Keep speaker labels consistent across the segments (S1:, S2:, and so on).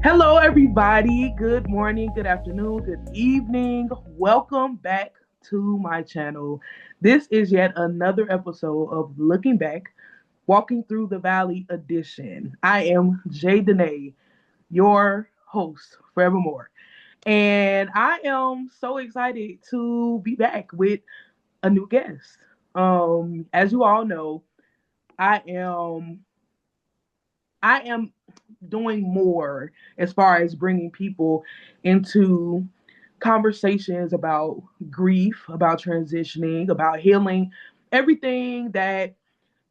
S1: Hello, everybody. Good morning, good afternoon, good evening. Welcome back to my channel. This is yet another episode of Looking Back, Walking Through the Valley edition. I am Jay Danae, your host forevermore. And I am so excited to be back with a new guest. As you all know, I am I am doing more as far as bringing people into conversations about grief, about transitioning, about healing, everything that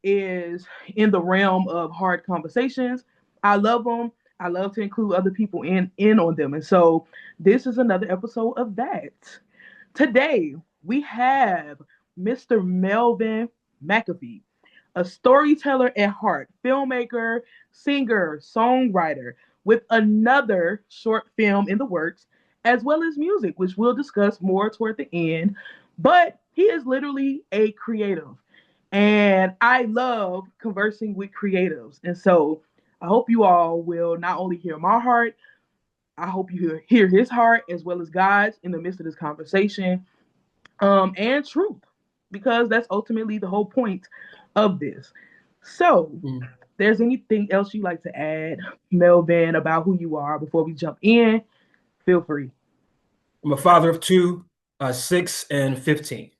S1: is in the realm of hard conversations. I love them. I love to include other people in on them. And so this is another episode of that. Today we have Mr. Melvin McAfee, a storyteller at heart, filmmaker, singer, songwriter, with another short film in the works, as well as music, which we'll discuss more toward the end. But he is literally a creative. And I love conversing with creatives. And so I hope you all will not only hear my heart, I hope you hear his heart as well as God's in the midst of this conversation, and truth, because that's ultimately the whole point of this. So, there's anything else you'd like to add, Melvin, about who you are before we jump in? Feel free.
S2: I'm a father of two, 6 and 15.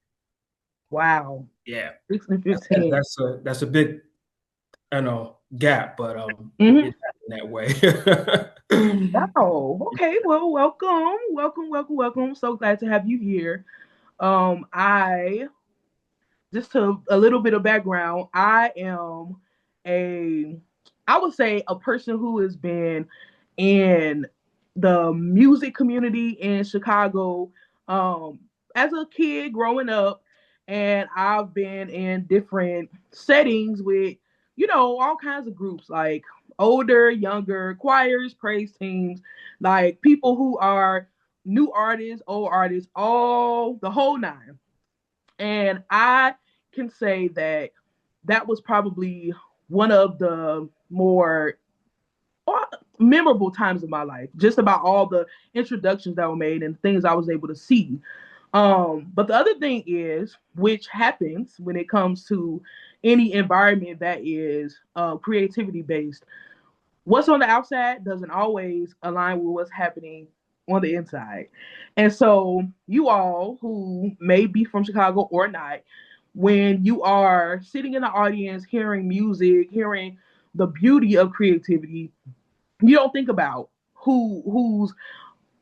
S1: Wow,
S2: Yeah,
S1: 6 and
S2: that's
S1: 15.
S2: that's a big, I know, gap, but
S1: Mm-hmm.
S2: it happened that way.
S1: Oh, okay. Well, welcome, welcome, welcome, welcome. So glad to have you here. I just to a little bit of background, I am a I would say a person who has been in the music community in Chicago um as a kid growing up, and I've been in different settings with all kinds of groups like older, younger, choirs, praise teams, like people who are new artists, old artists, all the whole nine. And I can say that that was probably one of the more memorable times of my life, just about all the introductions that were made and things I was able to see. But the other thing is, which happens when it comes to any environment that is creativity based, what's on the outside doesn't always align with what's happening on the inside. And so, you all who may be from Chicago or not, when you are sitting in the audience hearing music, hearing the beauty of creativity, you don't think about whose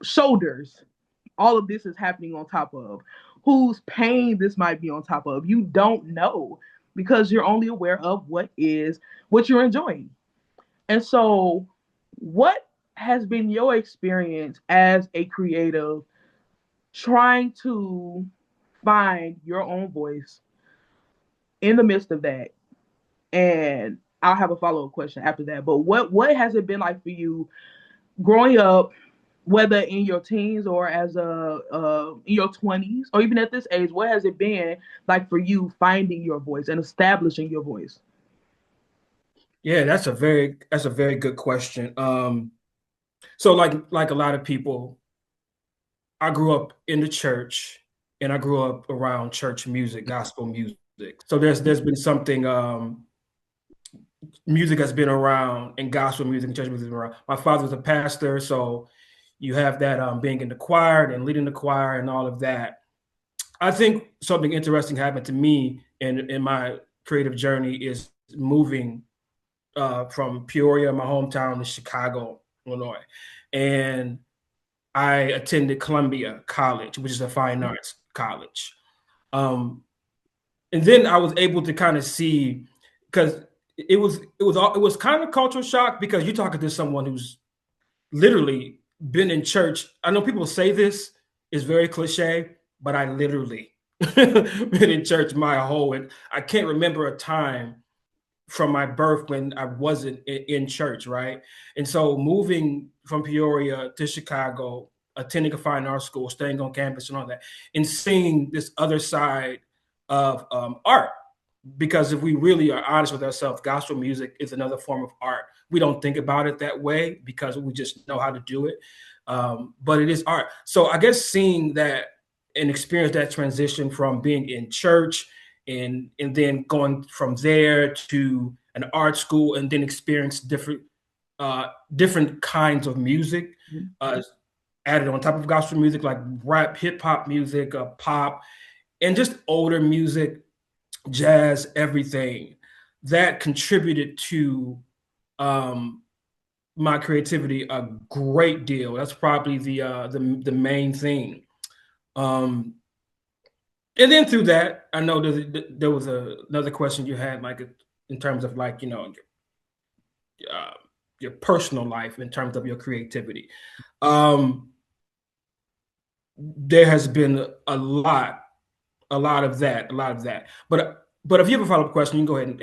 S1: shoulders all of this is happening on top of, whose pain this might be on top of. You don't know because you're only aware of what you're enjoying. And so, what has been your experience as a creative trying to find your own voice in the midst of that? And I'll have a follow up question after that. But what has it been like for you growing up, whether in your teens or as a in your 20s or even at this age? What has it been like for you finding your voice and establishing your voice?
S2: Yeah, that's a very good question. So like a lot of people, I grew up in the church and I grew up around church music, gospel music. So there's been something music has been around and gospel music and church music has been around. My father was a pastor, so you have that being in the choir and leading the choir and all of that. I think something interesting happened to me in my creative journey is moving from Peoria, my hometown, to Chicago, Illinois. And I attended Columbia College, which is a fine arts college. Um, and then I was able to kind of see because it was kind of cultural shock because you're talking to someone who's literally been in church. I know people say this is very cliche, but I literally been in church my whole, and I can't remember a time from my birth when I wasn't in church, right? And so moving from Peoria to Chicago, attending a fine arts school, staying on campus and all that, and seeing this other side of art, because if we really are honest with ourselves, gospel music is another form of art. We don't think about it that way because we just know how to do it. But it is art. So I guess seeing that and experience that transition from being in church and then going from there to an art school and then experience different kinds of music uh, added on top of gospel music, like rap, hip hop music, pop, and just older music, jazz, everything that contributed to um, my creativity a great deal. That's probably the main thing. Um, and then through that, I know there was another question you had, like in terms of like uh, your personal life, in terms of your creativity. Um, there has been a lot of that. But if you have a follow up question, you can go ahead and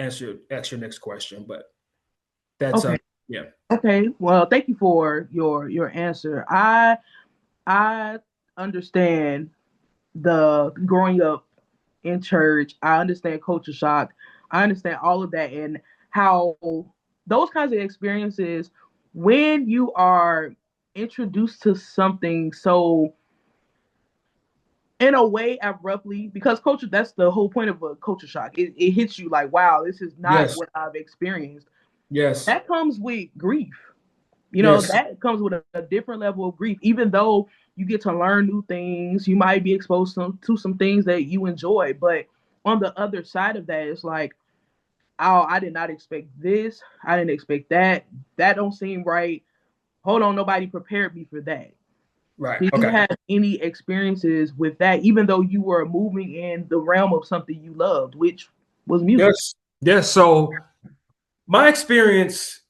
S2: ask your next question. But that's
S1: Okay.
S2: yeah.
S1: Okay. Well, thank you for your answer. I understand the growing up in church. I understand culture shock. I understand all of that and how those kinds of experiences, when you are introduced to something so in a way abruptly, because culture, that's the whole point of a culture shock. It hits you like, wow, this is not
S2: Yes.
S1: what I've experienced.
S2: Yes.
S1: That comes with grief.
S2: Yes.
S1: That comes with a different level of grief. Even though you get to learn new things, you might be exposed to some things that you enjoy. But on the other side of that, it's like, oh, I did not expect this. I didn't expect that. That don't seem right. Hold on, nobody prepared me for that.
S2: Right.
S1: Did you
S2: Okay.
S1: have any experiences with that, even though you were moving in the realm of something you loved, which was music?
S2: Yes. Yes. So my experience.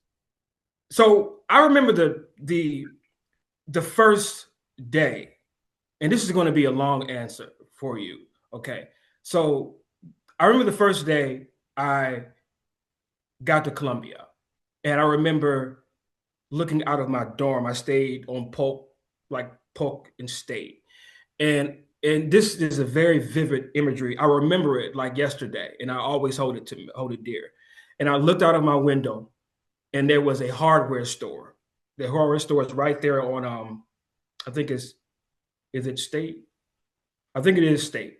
S2: So I remember the first day, and this is going to be a long answer for you. Okay. So I remember the first day I got to Columbia, and I remember looking out of my dorm. I stayed on Polk and State, and this is a very vivid imagery. I remember it like yesterday, and I always hold it dear. And I looked out of my window, and there was a hardware store. The hardware store is right there on I think it's is it State? I think it is State.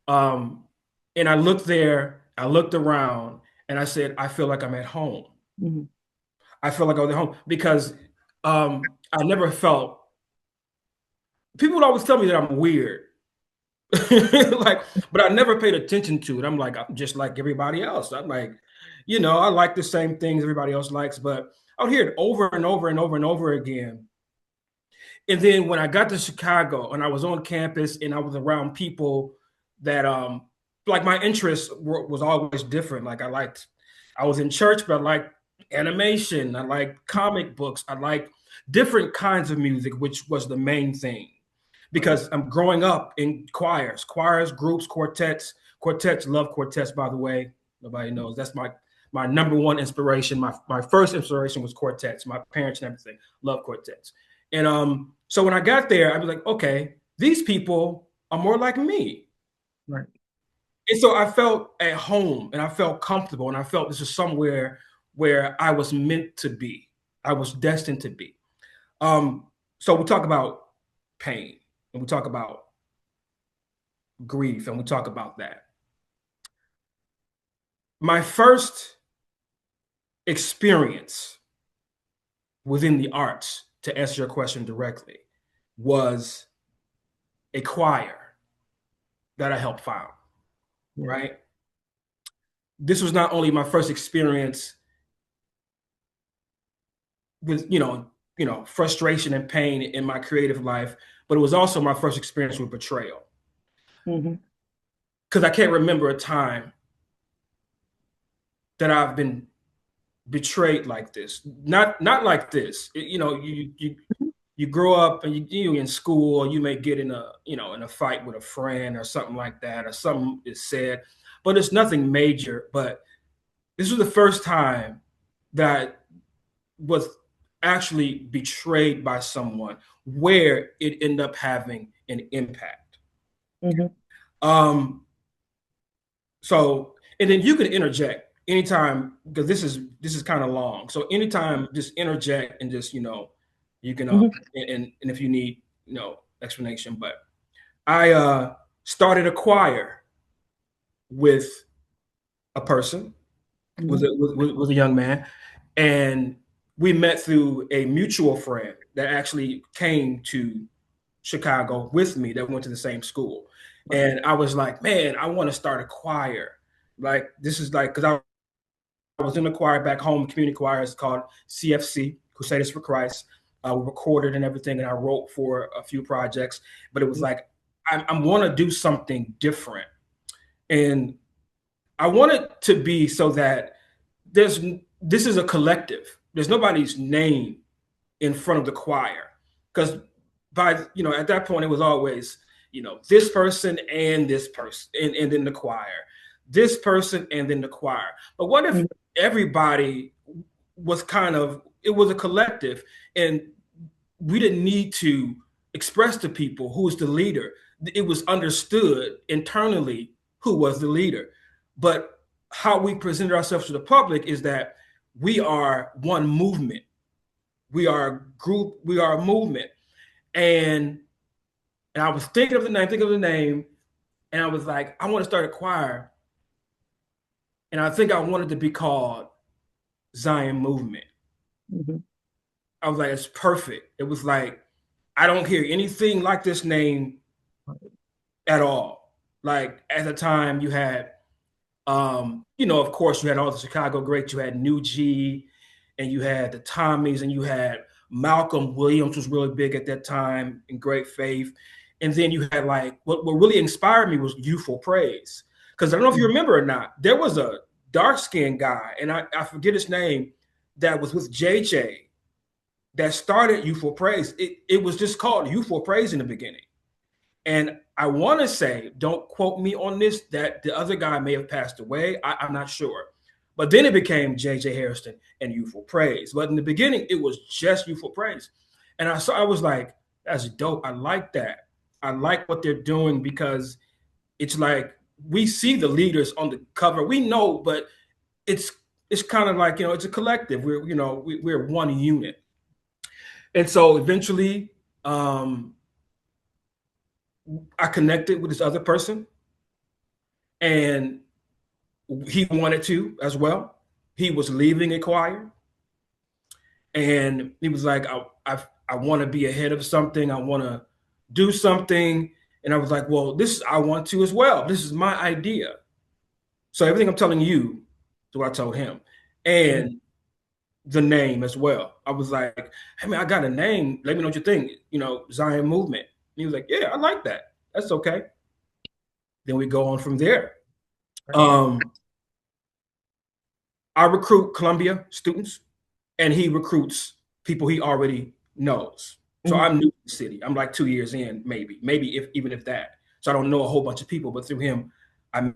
S2: Um, and I looked there, I looked around, and I said, I feel like I'm at home.
S1: Mm-hmm.
S2: I feel like I was at home because I never felt. People would always tell me that I'm weird, like, but I never paid attention to it. I'm just like everybody else. I'm like, I like the same things everybody else likes, but I would hear it over and over and over and over again. And then when I got to Chicago and I was on campus and I was around people that like my was always different. I was in church, but I liked animation, I liked comic books, I liked different kinds of music, which was the main thing.
S1: Right.
S2: Because I'm growing up in choirs, groups, quartets, love quartets, by the way. Nobody knows. That's my number one inspiration. My first inspiration was quartets. My parents and everything love quartets. And so when I got there, I was like, okay, these people are more like me.
S1: Right.
S2: And so I felt at home and I felt comfortable and I felt this is somewhere where I was meant to be. I was destined to be. So we talk about pain and we talk about grief and we talk about that. My first experience within the arts, to answer your question directly, was a choir that I helped found,
S1: Yeah.
S2: right? This was not only my first experience with, frustration and pain in my creative life, but it was also my first experience with betrayal.
S1: Mm-hmm.
S2: Because I can't remember a time that I've been betrayed like this. Not like this. You grow up and you in school, or you may get in a fight with a friend or something like that, or something is said, but it's nothing major. But this was the first time that I was actually betrayed by someone where it ended up having an impact.
S1: Mm-hmm.
S2: Um, So, and then you can interject anytime because this is kind of long. So anytime, just interject and just you can
S1: Mhm.
S2: and if you need explanation. But I started a choir with a person
S1: Mhm.
S2: was a young man, and we met through a mutual friend that actually came to Chicago with me that went to the same school.
S1: Right.
S2: And I was like, man, I want to start a choir. Like, this is like, because I was in a choir back home, community choir. It's called CFC, Crusaders for Christ. We recorded and everything, and I wrote for a few projects. But it was like, I want to do something different. And I want it to be so that there's this is a collective. There's nobody's name in front of the choir, because by at that point it was always this person and this person and then the choir, this person and then the choir. But what if
S1: Mhm.
S2: everybody was kind of, it was a collective, and we didn't need to express to people who was the leader. It was understood internally who was the leader. But how we presented ourselves to the public is that we are one movement. We are a group. We are a movement. And I was thinking of the name, and I was like, I want to start a choir, and I think I wanted to be called Zion Movement.
S1: Mhm.
S2: I was like, it's perfect. It was like, I don't hear anything like this name at all. Like at the time, you had, of course, you had all the Chicago greats. You had New G, and you had the Tommies, and you had Malcolm Williams was really big at that time in Great Faith. And then you had like what really inspired me was Youthful Praise. Because I don't know if you
S1: Mhm.
S2: remember or not, there was a dark skinned guy, and I forget his name, that was with JJ that started Youthful Praise. It was just called Youthful Praise in the beginning. And I want to say, don't quote me on this, that the other guy may have passed away. I'm not sure. But then it became J.J. Harrison and Youthful Praise. But in the beginning, it was just Youthful Praise. And I was like, that's dope. I like that. I like what they're doing, because it's like we see the leaders on the cover. We know, but it's it's kind of like, it's a collective. We're one unit. And so eventually, um, I connected with this other person, and he wanted to as well. He was leaving a choir, and he was like, I want to be ahead of something. I want to do something. And I was like, well, I want to as well. This is my idea. So everything I'm telling you is what I told him.
S1: Mhm.
S2: And the name as well. I was like, hey man, I got a name. Let me know what you think. Zion Movement. And he was like, yeah, I like that. That's okay. Then we go on from there.
S1: Right.
S2: Um, I recruit Columbia students, and he recruits people he already knows. So
S1: Mhm.
S2: I'm new to the city. I'm like 2 years in, maybe if even if that. So I don't know a whole bunch of people, but through him, I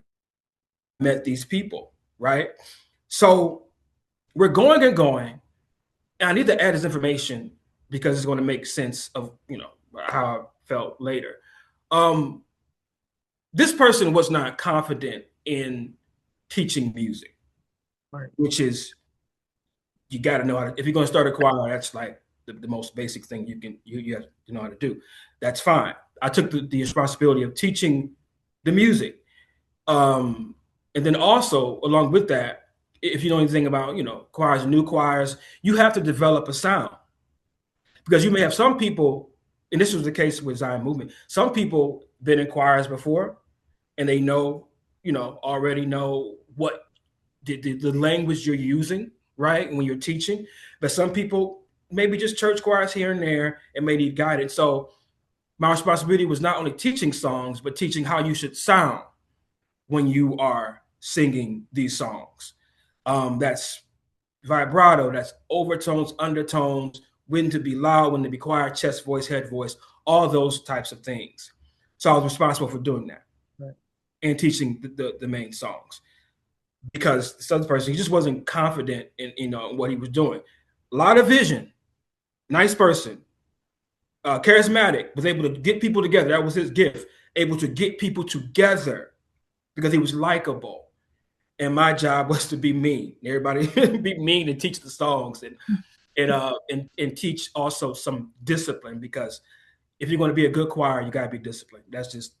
S2: met these people, right? So we're going and going, and I need to add this information because it's going to make sense of how I felt later. Um, this person was not confident in teaching music,
S1: Right.
S2: which is, you got to know how to, if you're going to start a choir, that's like the most basic thing you have to know how to do. That's fine. I took the responsibility of teaching the music. Um, and then also along with that, if you know anything about, choirs, new choirs, you have to develop a sound, because you may have some people, and this was the case with Zion Movement. Some people been in choirs before, and they know, already know what the language you're using, right? When you're teaching. But some people, maybe just church choirs here and there, and may need guidance. So my responsibility was not only teaching songs, but teaching how you should sound when you are singing these songs. That's vibrato, that's overtones, undertones, when to be loud, when to be quiet, chest voice, head voice, all those types of things. So I was responsible for doing that
S1: Right.
S2: and teaching the main songs, because this other person, he just wasn't confident in what he was doing. A lot of vision, nice person, charismatic, was able to get people together. That was his gift, able to get people together because he was likable. And my job was to be mean. Everybody be mean and teach the songs and teach also some discipline, because if you're going to be a good choir, you got to be disciplined. That's just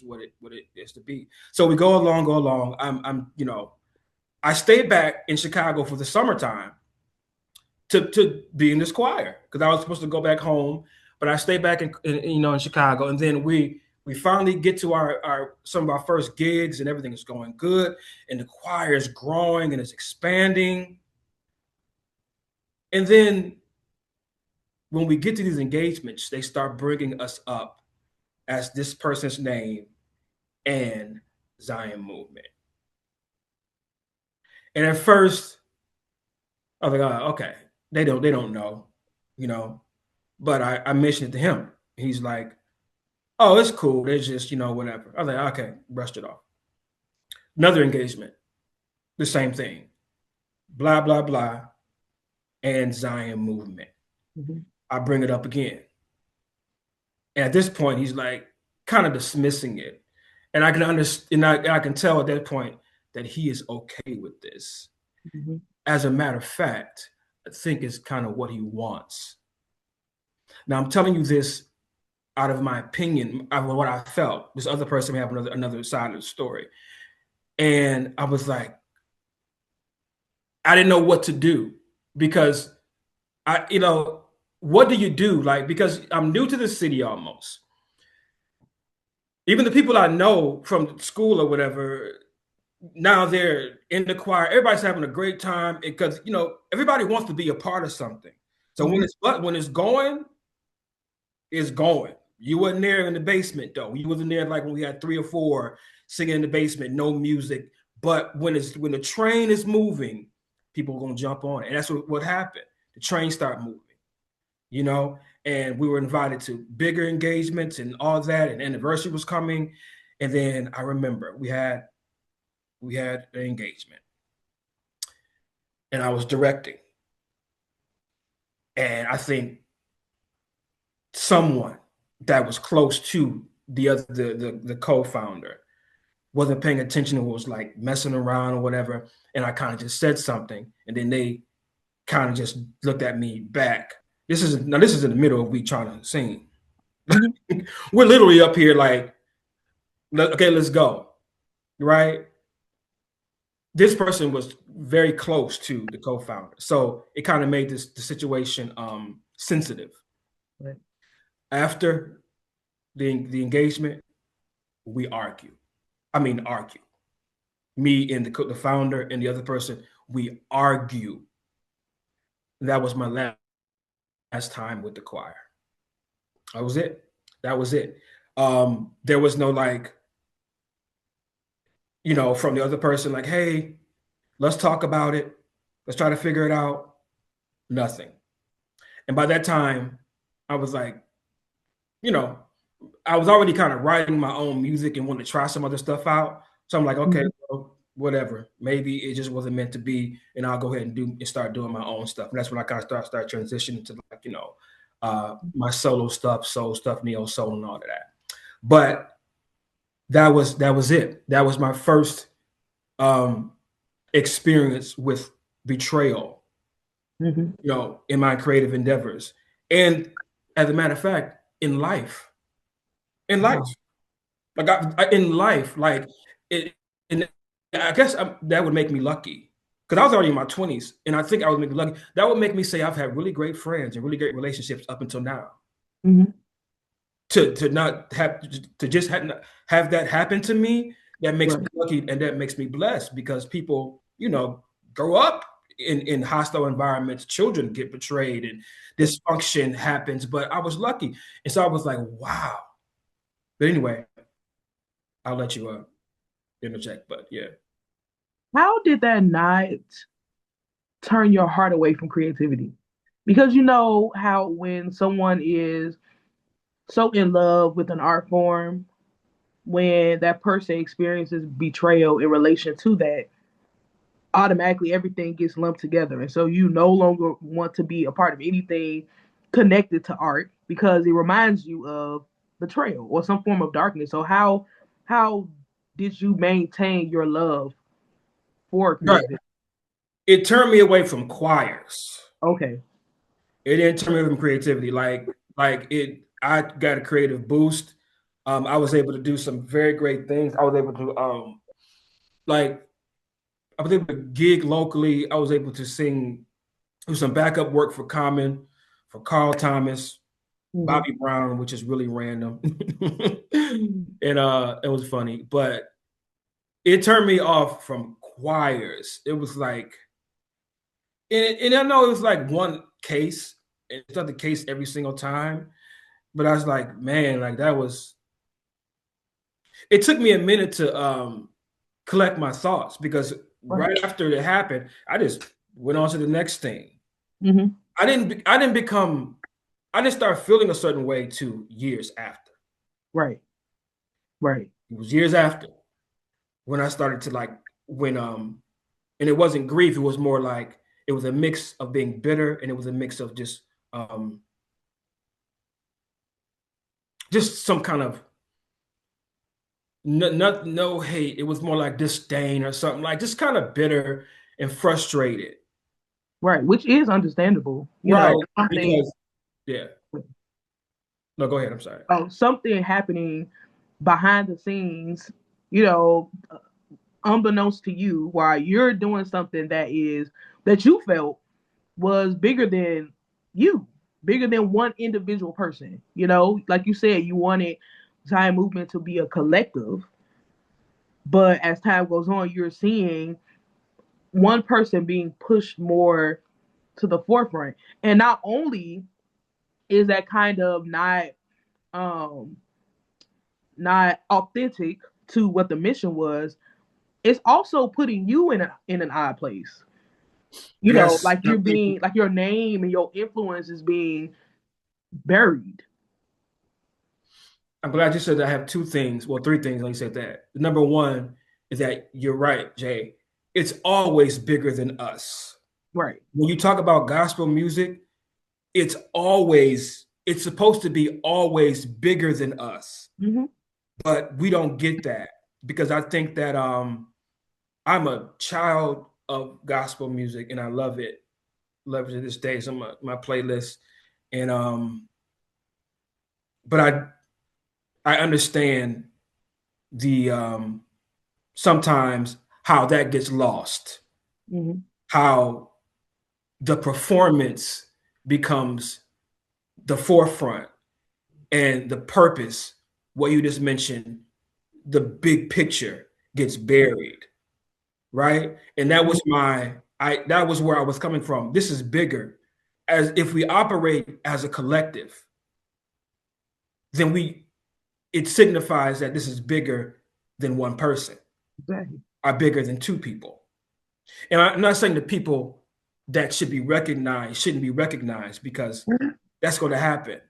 S2: what it is to be. So we go along, go along. I stayed back in Chicago for the summertime to be in this choir because I was supposed to go back home, but I stayed back in Chicago, and then we finally get to our some of our first gigs, and everything is going good, and the choir is growing and it's expanding, and then when we get to these engagements, they start bringing us up as this person's name and Zion Movement. And at first, I was like, oh, okay, they don't know, you know. But I mentioned it to him. He's like, oh, it's cool. It's just, whatever. I was like, okay, brushed it off. Another engagement, the same thing. Blah, blah, blah, and Zion Movement.
S1: Mm-hmm.
S2: I bring it up again. And at this point, he's like kind of dismissing it. And I can understand, I can tell at that point that he is okay with this.
S1: Mm-hmm.
S2: As a matter of fact, I think it's kind of what he wants. Now, I'm telling you this out of my opinion, of what I felt. This other person may have another side of the story. And I was like, I didn't know what to do because what do you do? Like, because I'm new to the city almost. Even the people I know from school or whatever, now they're in the choir. Everybody's having a great time because, everybody wants to be a part of something. So
S1: Mm-hmm.
S2: when it's going, it's going. You wasn't there in the basement though. You wasn't there like when we had 3 or 4 singing in the basement, no music. But when the train is moving, people are gonna jump on it, and that's what happened. The train started moving, and we were invited to bigger engagements and all that. And anniversary was coming, and then I remember we had an engagement, and I was directing, and I think someone that was close to the co-founder wasn't paying attention and was like messing around or whatever, and I kind of just said something, and then they kind of just looked at me back. This is in the middle of we trying to sing.
S1: Mm-hmm.
S2: We're literally up here like, okay, let's go, right? This person was very close to the co-founder, so it kind of made the situation sensitive.
S1: Right.
S2: After the engagement, we argue. I mean, argue. Me and the founder and the other person, we argue. That was my last time with the choir. That was it. That was it. There was no like, from the other person, like, hey, let's talk about it. Let's try to figure it out. Nothing. And by that time, I was like, I was already kind of writing my own music and wanted to try some other stuff out. So I'm like, okay,
S1: Mm-hmm.
S2: well, whatever. Maybe it just wasn't meant to be, and I'll go ahead and start doing my own stuff. And that's when I kind of start transitioning to like, my solo stuff, soul stuff, neo soul, and all of that. But that was it. That was my first experience with betrayal,
S1: Mm-hmm.
S2: in my creative endeavors. And as a matter of fact, in life. In life.
S1: Wow.
S2: Like in life, like it, and I guess that would make me lucky because I was already in my 20s, and I think I would make me lucky. That would make me say I've had really great friends and really great relationships up until now.
S1: Mm-hmm.
S2: To not have to just have that happen to me, that makes me
S1: Right.
S2: lucky, and that makes me blessed because people, grow up in hostile environments. Children get betrayed, and dysfunction happens. But I was lucky, and so I was like, wow. But anyway, I'll let you interject, but yeah.
S1: How did that not turn your heart away from creativity? Because you know how when someone is so in love with an art form, when that person experiences betrayal in relation to that, automatically everything gets lumped together. And so you no longer want to be a part of anything connected to art because it reminds you of betrayal or some form of darkness. So how did you maintain your love for
S2: Right.
S1: creativity?
S2: It turned me away from choirs.
S1: Okay.
S2: It didn't turn me away from creativity. I got a creative boost. I was able to do some very great things. I was able to like I was able to gig locally. I was able to sing, do some backup work for Common, for Carl Thomas,
S1: Hmm.
S2: Bobby Brown, which is really random. And it was funny, but it turned me off from choirs. It was like, and I know it was like one case. It's not the case every single time, but I was like, man, like that was. It took me a minute to collect my thoughts because
S1: Right.
S2: right after it happened, I just went on to the next thing.
S1: Hmm.
S2: I didn't become. I didn't start feeling a certain way to years after.
S1: Right. Right.
S2: It was years after when I started to like when and it wasn't grief. It was more like it was a mix of being bitter and it was a mix of just some kind of no hate. It was more like disdain or something like just kind of bitter and frustrated.
S1: Right. Which is understandable.
S2: Right.
S1: Something,
S2: Because yeah. No, go ahead. I'm sorry.
S1: something happening behind the scenes, you know, unbeknownst to you, while you're doing something that you felt was bigger than you, bigger than one individual person. Like you said, you wanted time movement to be a collective, but as time goes on, you're seeing one person being pushed more to the forefront. And not only is that kind of um not authentic to what the mission was, it's also putting you in an odd place.
S2: Yes.
S1: Like you're being like your name and your influence is being buried.
S2: I'm glad you said that. I have two things. Well, three things. Like you said that. Number one is that you're right, Jay. It's always bigger than us.
S1: Right.
S2: When you talk about gospel music, it's supposed to be always bigger than us.
S1: Hmm.
S2: But we don't get that because I think that I'm a child of gospel music and I love it. Love it to this day. It's on my playlist. And but I understand the sometimes how that gets lost,
S1: Hmm.
S2: how the performance becomes the forefront and the purpose, what you just mentioned, the big picture gets buried, right? And that was where I was coming from. This is bigger. As if we operate as a collective, then it signifies that this is bigger than one person,
S1: Exactly.
S2: are bigger than two people. And I'm not saying the people that should be recognized shouldn't be recognized because that's going to happen.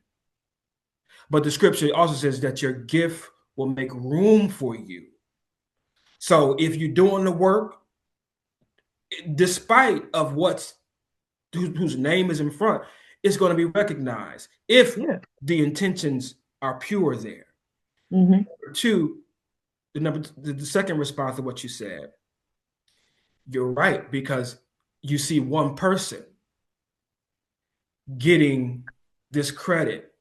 S2: But the scripture also says that your gift will make room for you. So if you're doing the work, despite of whose name is in front, it's going to be recognized if
S1: Yeah.
S2: the intentions are pure there.
S1: Hmm.
S2: Two, the second response to what you said, you're right because you see one person getting this credit.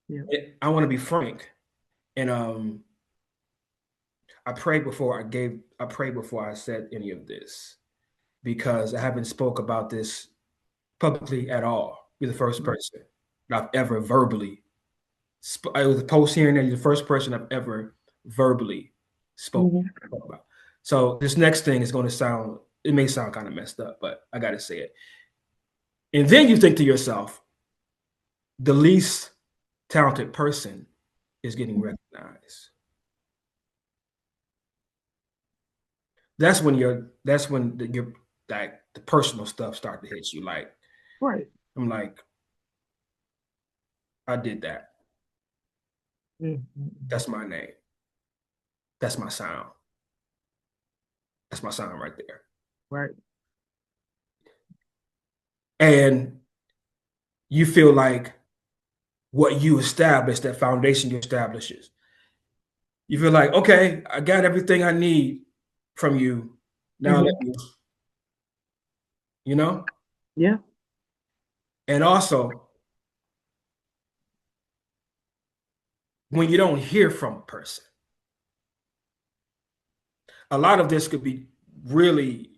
S1: Yeah.
S2: I want to be frank, and I prayed before I said any of this because I haven't spoke about this publicly at all. You're the first person that I've ever verbally. I was a post here and there. You're the first person I've ever verbally spoke
S1: Hmm.
S2: about. So this next thing is going to sound. It may sound kind of messed up, but I got to say it. And then you think to yourself, the least talented person is getting recognized. That's when you're like the personal stuff start to hit you. Like
S1: Right.
S2: I'm like, I did that.
S1: Hmm.
S2: That's my name. That's my sound. That's my sound right there.
S1: Right.
S2: And you feel like what you establish, that foundation you establishes, You feel like, okay, I got everything I need from you. Now let
S1: Hmm.
S2: me, you know?
S1: Yeah.
S2: And also, when you don't hear from a person, a lot of this could be really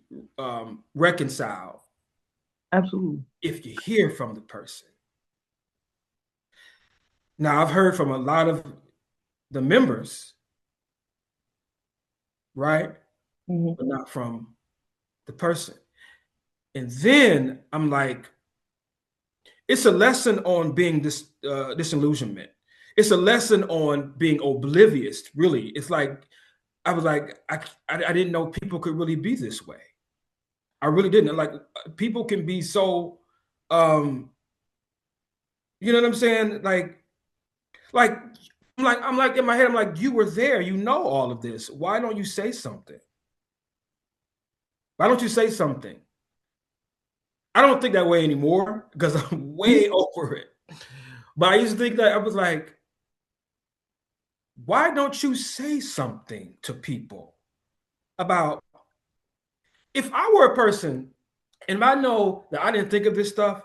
S2: reconciled
S1: Absolutely.
S2: if you hear from the person. Now, I've heard from a lot of the members, right?
S1: Hmm.
S2: But not from the person. And then I'm like, it's a lesson on being disillusionment. It's a lesson on being oblivious, really. It's like, I was like, I didn't know people could really be this way. I really didn't. Like, people can be so, um, you know what I'm saying? Like, I'm like in my head, I'm like, you were there, you know all of this. Why don't you say something? Why don't you say something? I don't think that way anymore because I'm way over it. But I used to think that I was like, why don't you say something to people about if I were a person and if I know that I didn't think of this stuff,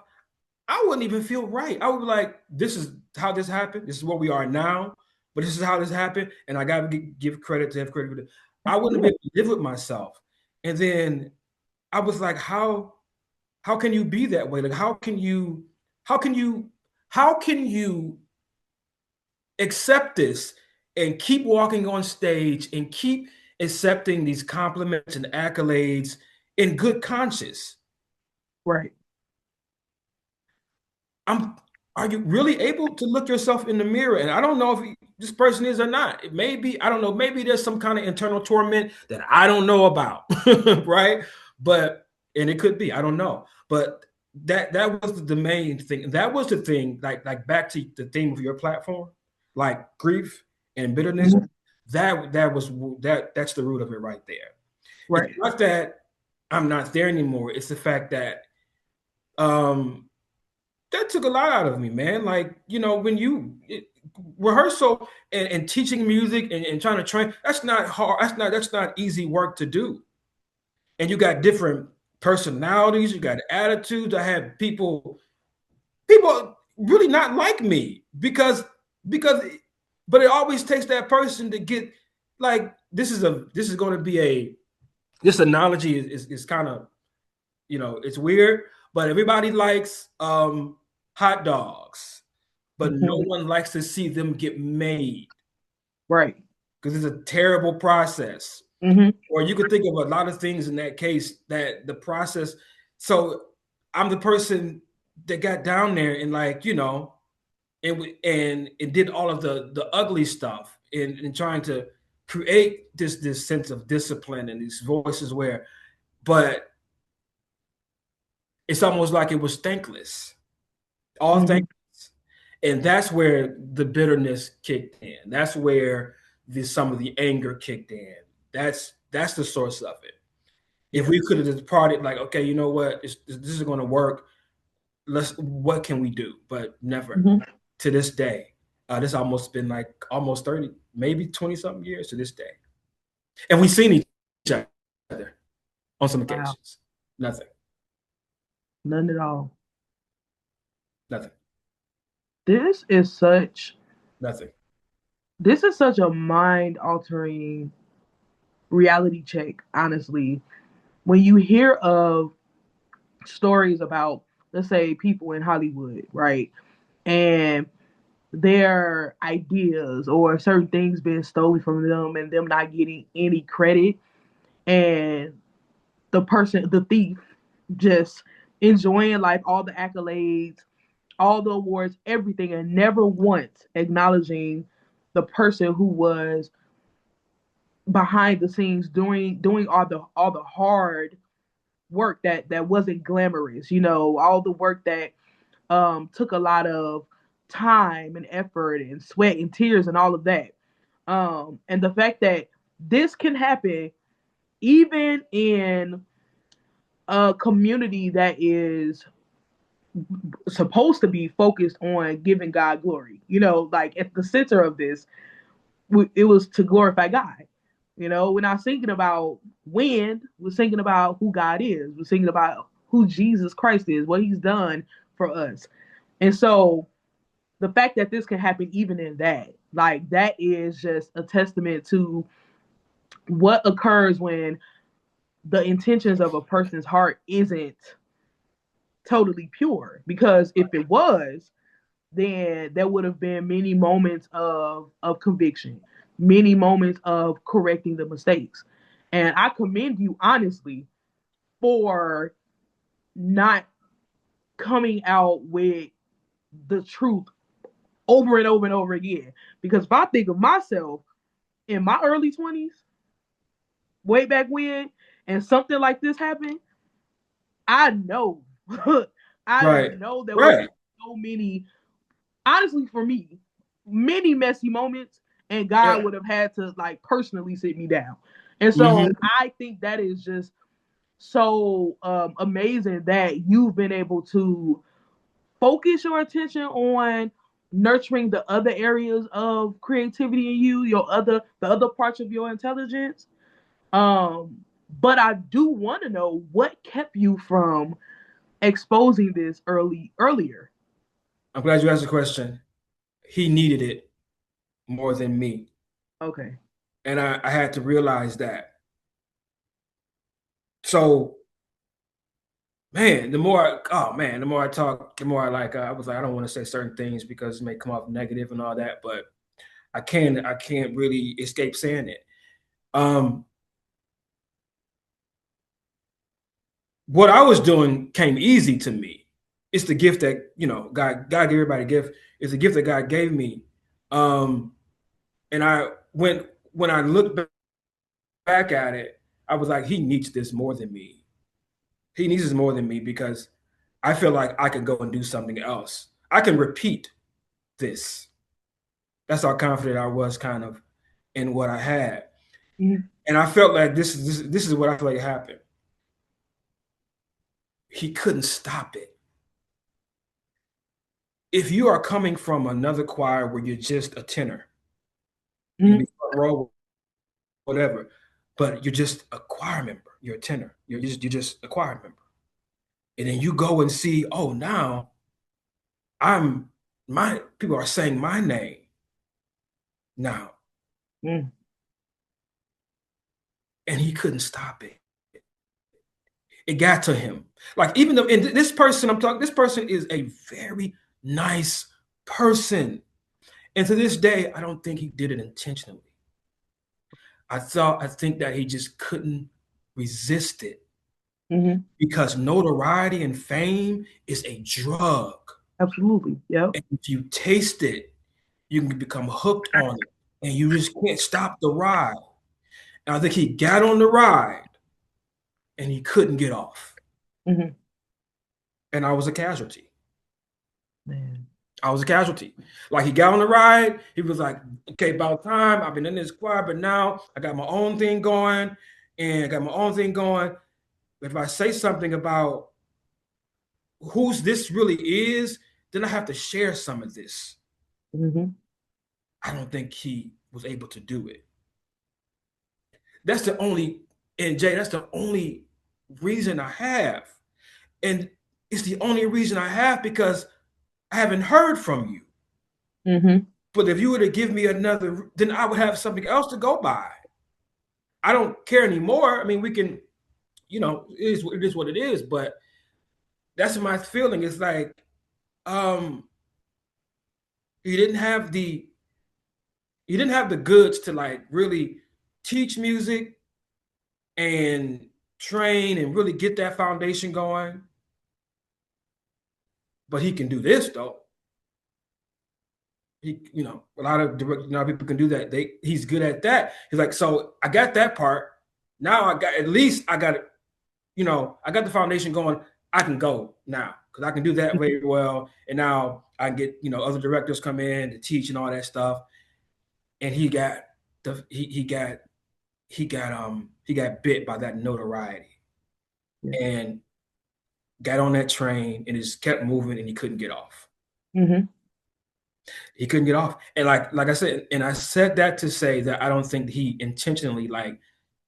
S2: I wouldn't even feel right. I would be like, this is how this happened. This is where we are now, but this is how this happened. And I got to give credit to have credit for it. I wouldn't be
S1: Yeah.
S2: able to live with myself. And then I was like, how can you be that way? Like, how can you, how can you accept this and keep walking on stage and keep accepting these compliments and accolades in good conscience?
S1: Right.
S2: I'm Are you really able to look yourself in the mirror? And I don't know if this person is or not. It may be, I don't know, maybe there's some kind of internal torment that I don't know about, right? But and it could be, I don't know. But that was the main thing. That was the thing, like back to the theme of your platform, like grief and bitterness.
S1: Hmm.
S2: That was that's the root of it right there. It's
S1: Right.
S2: not that I'm not there anymore. It's the fact that um that took a lot out of me, man. Like, when rehearsal and teaching music and trying to train, that's not hard. That's not easy work to do. And you got different personalities, you got attitudes. I had people really not like me because but it always takes that person to get like this is going to be a this analogy is kind of it's weird, but everybody likes hot dogs, but no
S1: Hmm.
S2: one likes to see them get made
S1: Right.
S2: because it's a terrible process.
S1: Hmm.
S2: Or you could think of a lot of things in that case that the process. So I'm the person that got down there and and it did all of the ugly stuff in trying to create this sense of discipline and these voices but it's almost like it was thankless. All things.
S1: Hmm.
S2: And that's where the bitterness kicked in. That's where some of the anger kicked in. That's the source of it. If
S1: Yeah.
S2: we could have just parted, like, okay, you know what, this is going to work. What can we do? But never.
S1: Hmm.
S2: To this day, this almost been like almost 30, maybe 20 something years to this day, and we've seen each other on some
S1: Wow.
S2: occasions. Nothing,
S1: None at all.
S2: nothing,
S1: This is such
S2: nothing.
S1: this is such a mind altering reality check, honestly. When you hear of stories about, let's say, people in Hollywood, right? And their ideas or certain things being stolen from them and them not getting any credit, and the thief, just enjoying life, all the accolades, all the awards, everything, and never once acknowledging the person who was behind the scenes doing all the hard work that wasn't glamorous, all the work that took a lot of time and effort and sweat and tears and all of that. And the fact that this can happen even in a community that is supposed to be focused on giving God glory, like at the center of this, it was to glorify God. You know, we're not thinking about when, we're thinking about who God is. We're thinking about who Jesus Christ is, what he's done for us. And so the fact that this can happen even in that, like that is just a testament to what occurs when the intentions of a person's heart isn't totally pure. Because if it was, then there would have been many moments of conviction, many moments of correcting the mistakes. And I commend you honestly for not coming out with the truth over and over and over again. Because if I think of myself in my early 20s, way back when, and something like this happened, I know, I
S2: Right.
S1: know there would
S2: Right.
S1: be so many, honestly, for me, many messy moments, and God
S2: Yeah.
S1: would have had to like personally sit me down. And so
S2: Mm-hmm.
S1: I think that is just so amazing that you've been able to focus your attention on nurturing the other areas of creativity in you, the other parts of your intelligence. But I do want to know what kept you from exposing this earlier.
S2: I'm glad you asked the question. He needed it more than me.
S1: Okay.
S2: And I had to realize that. So, man, the more I talk, the more I was like, I don't want to say certain things because it may come off negative and all that, but I can't really escape saying it. Um, what I was doing came easy to me. It's the gift that, God gave everybody a gift. It's a gift that God gave me. Um, and when I look back at it, I was like, he needs this more than me. He needs this more than me because I feel like I can go and do something else. I can repeat this. That's how confident I was kind of in what I had.
S1: Mm-hmm.
S2: And I felt like this is what I feel like happened. He couldn't stop it. If you are coming from another choir where you're just a tenor, you can
S1: Mm-hmm.
S2: be front row, whatever, but you're just a choir member. You're a tenor. You're just a choir member. And then you go and see, oh, now I'm my people are saying my name now.
S1: Mm-hmm.
S2: And he couldn't stop it. It got to him. Like even though and this person I'm talking, this person is a very nice person. And to this day, I don't think he did it intentionally. I think that he just couldn't resist it
S1: Mm-hmm.
S2: because notoriety and fame is a drug.
S1: Absolutely. Yep.
S2: And if you taste it, you can become hooked on it and you just can't stop the ride. And I think he got on the ride and he couldn't get off.
S1: Mm-hmm.
S2: And I was a casualty.
S1: Man.
S2: I was a casualty. Like he got on the ride, he was like, okay, about time. I've been in this choir, but now I got my own thing going and I got my own thing going. If I say something about whose this really is, then I have to share some of this.
S1: Mm-hmm.
S2: I don't think he was able to do it. That's the only, and Jay, that's the only reason I have. And it's the only reason I have because I haven't heard from you.
S1: Mm-hmm.
S2: But if you were to give me another, then I would have something else to go by. I don't care anymore. I mean, we can, it is what it is. But that's my feeling. It's like um, he didn't have the he didn't have the goods to like really teach music and train and really get that foundation going. But he can do this though. A lot of people can do that. He's good at that. He's like, so I got that part. Now I got it. I got the foundation going. I can go now because I can do that very well. And now I can get other directors come in to teach and all that stuff. And he got bit by that notoriety
S1: Yeah.
S2: and got on that train and just kept moving and he couldn't get off.
S1: Mm-hmm.
S2: He couldn't get off. And like I said, and I said that to say that I don't think he intentionally like,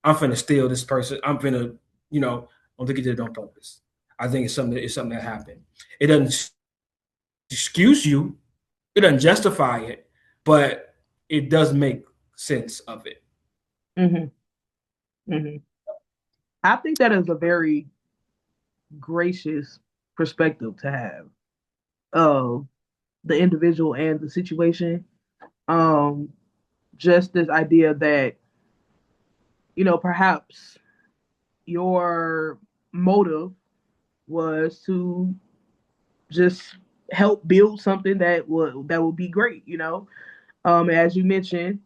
S2: I'm finna steal this person. I'm finna, I don't think he did it on purpose. I think it's something that happened. It doesn't excuse you, it doesn't justify it, but it does make sense of it.
S1: Hmm. Hmm. I think that is a very gracious perspective to have of the individual and the situation. Um, just this idea that, perhaps your motive was to just help build something that would be great. As you mentioned,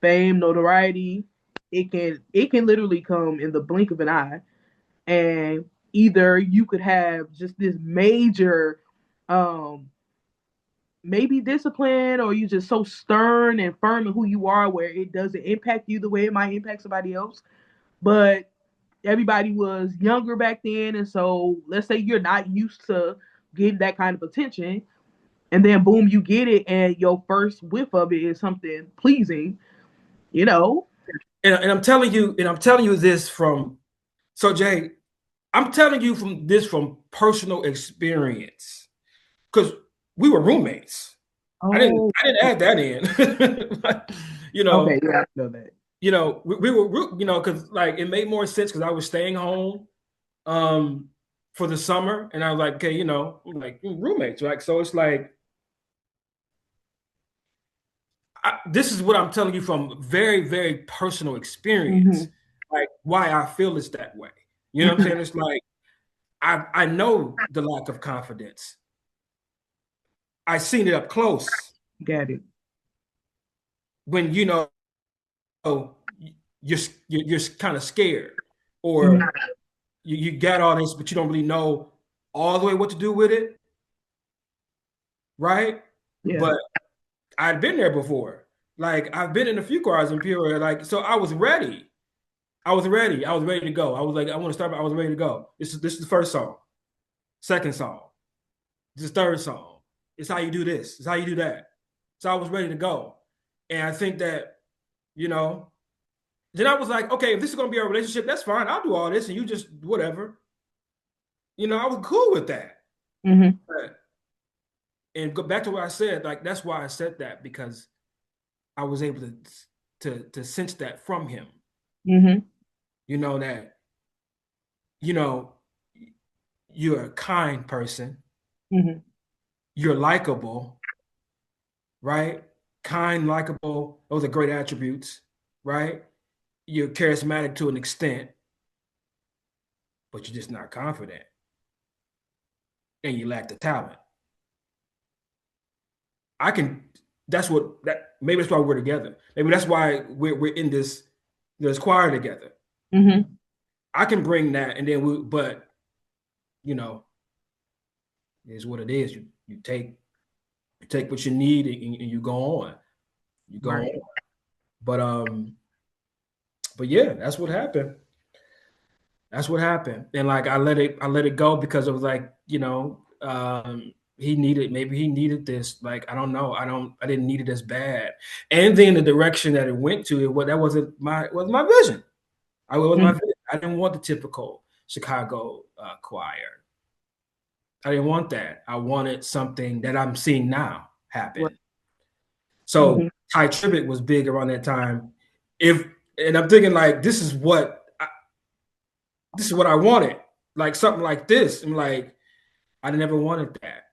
S1: fame, notoriety, it can literally come in the blink of an eye, and either you could have just this major, um, maybe discipline, or you just so stern and firm in who you are where it doesn't impact you the way it might impact somebody else. But everybody was younger back then, and so let's say you're not used to getting that kind of attention, and then boom, you get it, and your first whiff of it is something pleasing, you know.
S2: And I'm telling you this from so Jay, I'm telling you from this from personal experience because we were roommates. I didn't
S1: Oh,
S2: I didn't add that in. you know,
S1: okay, yeah, I know that.
S2: we were because like it made more sense because I was staying home um for the summer and I was like, okay, like roommates, right? So it's like this is what I'm telling you from very, very personal experience,
S1: Hmm.
S2: like why I feel it's that way. You know what I'm saying? It's like I know the lack of confidence. I seen it up close
S1: Got it.
S2: when you're you're kind of scared or
S1: Hmm.
S2: you got all this, but you don't really know all the way what to do with it, right?
S1: Yeah.
S2: But I'd been there before. Like I've been in a few cars in Peoria, like so I was ready. I was ready. I was ready to go. I was like, I want to start. I was ready to go. This is the first song, second song, this is the third song. It's how you do this. It's how you do that. So I was ready to go, and I think that you know. Then I was like, okay, if this is gonna be a relationship, that's fine. I'll do all this, and you just whatever. I was cool with that.
S1: Hmm.
S2: And go back to what I said. Like that's why I said that because I was able to sense that from him.
S1: Hmm.
S2: That you know you're a kind person.
S1: Hmm.
S2: You're likable, right? Kind, likable. Those are great attributes, right? You're charismatic to an extent, but you're just not confident, and you lack the talent. I can. That's what that. Maybe that's why we're together. Maybe that's why we're in this choir together.
S1: Hmm.
S2: I can bring that, and then we. But you know, it's what it is. You take what you need, and you go on. You go
S1: Right.
S2: on. But yeah, that's what happened. That's what happened. And like I let it go because it was like, maybe he needed this. Like, I don't know. I didn't need it as bad. And then the direction that it went to, that was my vision. I was my
S1: Hmm.
S2: vision. I didn't want the typical Chicago choir. I didn't want that. I wanted something that I'm seeing now
S1: Right.
S2: happen. So
S1: Hmm.
S2: Ty Tribbett was big around that time. If and I'm thinking like this is what I wanted. Like something like this. I'm like, I never wanted that.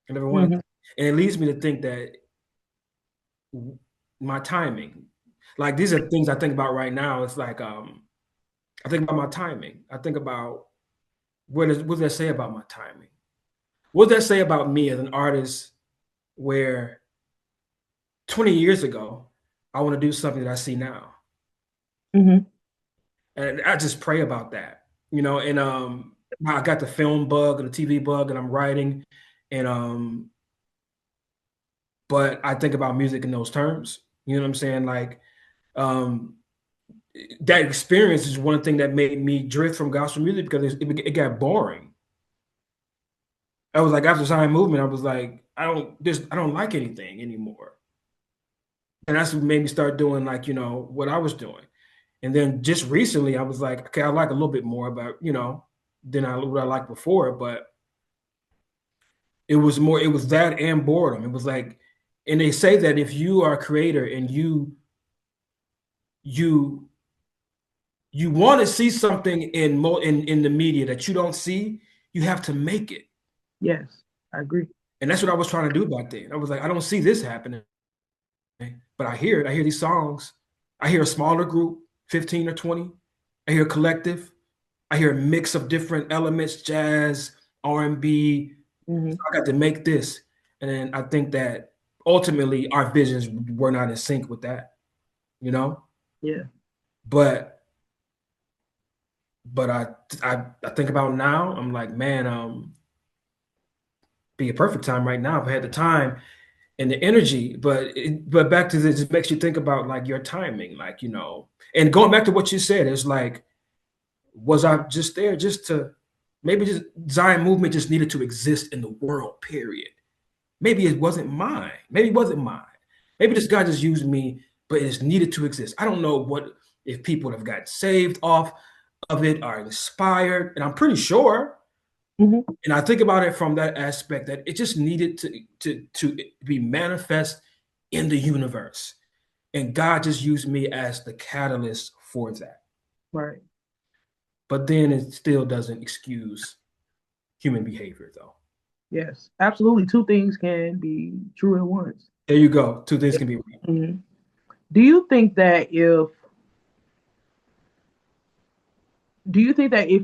S2: I never wanted
S1: Hmm.
S2: that. And it leads me to think that my timing, like these are things I think about right now. It's like I think about my timing. I think about what does that say about my timing? What does that say about me as an artist where 20 years ago I want to do something that I see now?
S1: Hmm.
S2: And I just pray about that, and I got the film bug and the TV bug and I'm writing and but I think about music in those terms. You know what I'm saying? Like um, that experience is one thing that made me drift from gospel music because it got boring. I was like, after Zion movement, I was like, I don't like anything anymore. And that's what made me start doing like, what I was doing. And then just recently I was like, okay, I like a little bit more about, than what I liked before, but it was that and boredom. It was like, and they say that if you are a creator and you you want to see something in the media that you don't see, you have to make it.
S1: Yes, I agree.
S2: And that's what I was trying to do back then. I was like, I don't see this happening, but I hear it. I hear these songs. I hear a smaller group, 15 or 20. I hear a collective. I hear a mix of different elements, jazz, R&B. So
S1: Hmm.
S2: I got to make this. And then I think that ultimately our visions were not in sync with that, you know?
S1: Yeah.
S2: But but I think about now, I'm like, man, be a perfect time right now if I had the time and the energy. But back to this, it makes you think about like your timing, like, and going back to what you said, it's like, was I just there just to maybe just Zion movement just needed to exist in the world, period. Maybe it wasn't mine. Maybe it wasn't mine. Maybe this guy just used me, but it just needed to exist. I don't know what if people have gotten saved off of it or inspired, and I'm pretty sure.
S1: Hmm.
S2: And I think about it from that aspect that it just needed to be manifest in the universe, and God just used me as the catalyst for that.
S1: Right.
S2: But then it still doesn't excuse human behavior, though.
S1: Yes, absolutely. Two things can be true at once.
S2: There you go. Two things can be right.
S1: Mhm. Do you think that if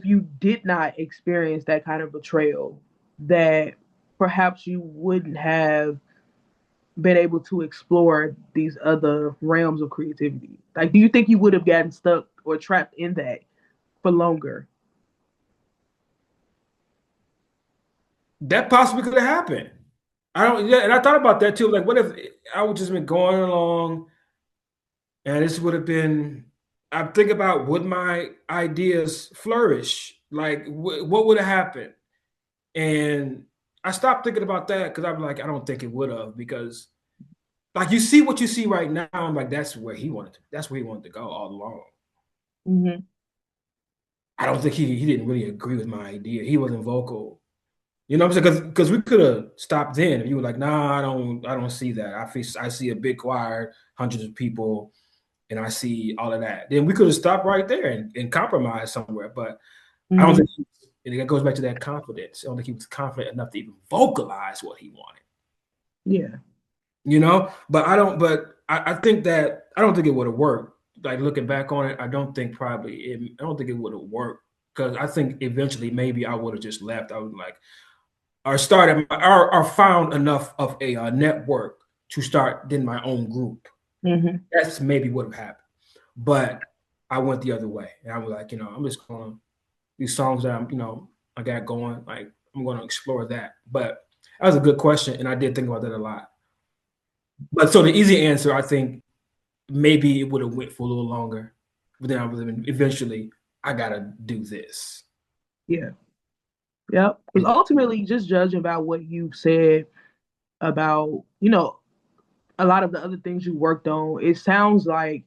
S1: you did not experience that kind of betrayal, that perhaps you wouldn't have been able to explore these other realms of creativity? Like, do you think you would have gotten stuck or trapped in that for longer?
S2: That possibly could have happened. I don't. Yeah, and I thought about that too. Like, what if I would just been going along, and this would have been? I'm thinking about would my ideas flourish? Like, what would have happened? And I stopped thinking about that because I'm like, I don't think it would have because, like, you see what you see right now. I'm like, that's where he wanted to. That's where he wanted to go all along.
S1: Hmm.
S2: I don't think he didn't really agree with my idea. He wasn't vocal. You know what I'm saying? Because we could have stopped then. If you were like, nah, I don't see that. I see a big choir, hundreds of people, and I see all of that. Then we could have stopped right there and compromised somewhere. But I don't
S1: Hmm.
S2: think and it goes back to that confidence. I don't think he was confident enough to even vocalize what he wanted.
S1: Yeah.
S2: But I think that I don't think it would have worked. Like looking back on it, I don't think I don't think it would have worked because I think eventually maybe I would have just left. I was like, or started or found enough of a network to start then my own group.
S1: Hmm.
S2: That's maybe what would have happened. But I went the other way. And I was like, I'm just gonna these songs that I got going, like I'm gonna explore that. But that was a good question, and I did think about that a lot. But so the easy answer, I think maybe it would have went for a little longer. But then I was eventually I gotta do this.
S1: Yeah. Yep. Because ultimately, just judging about what you said about, a lot of the other things you worked on, it sounds like,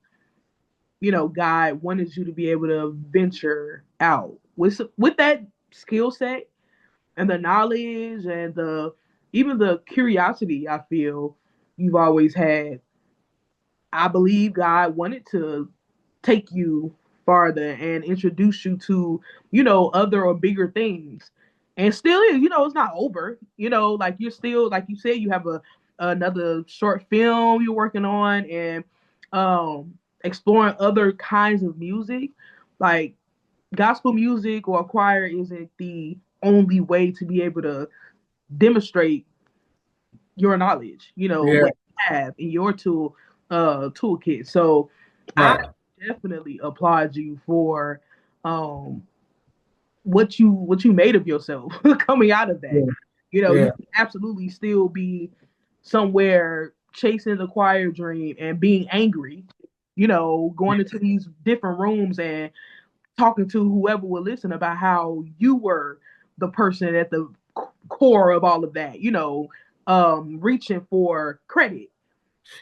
S1: God wanted you to be able to venture out with that skill set and the knowledge and the even the curiosity I feel you've always had. I believe God wanted to take you farther and introduce you to, other or bigger things. And still is, it's not over. Like you're still, like you said, you have another short film you're working on and exploring other kinds of music. Like gospel music or choir isn't the only way to be able to demonstrate your knowledge,
S2: Yeah,
S1: what you have in your toolkit. So I
S2: right.
S1: definitely applaud you for um what you made of yourself coming out of that.
S2: Yeah,
S1: You
S2: yeah,
S1: can absolutely still be somewhere chasing the choir dream and being angry, going into these different rooms and talking to whoever will listen about how you were the person at the core of all of that, reaching for credit.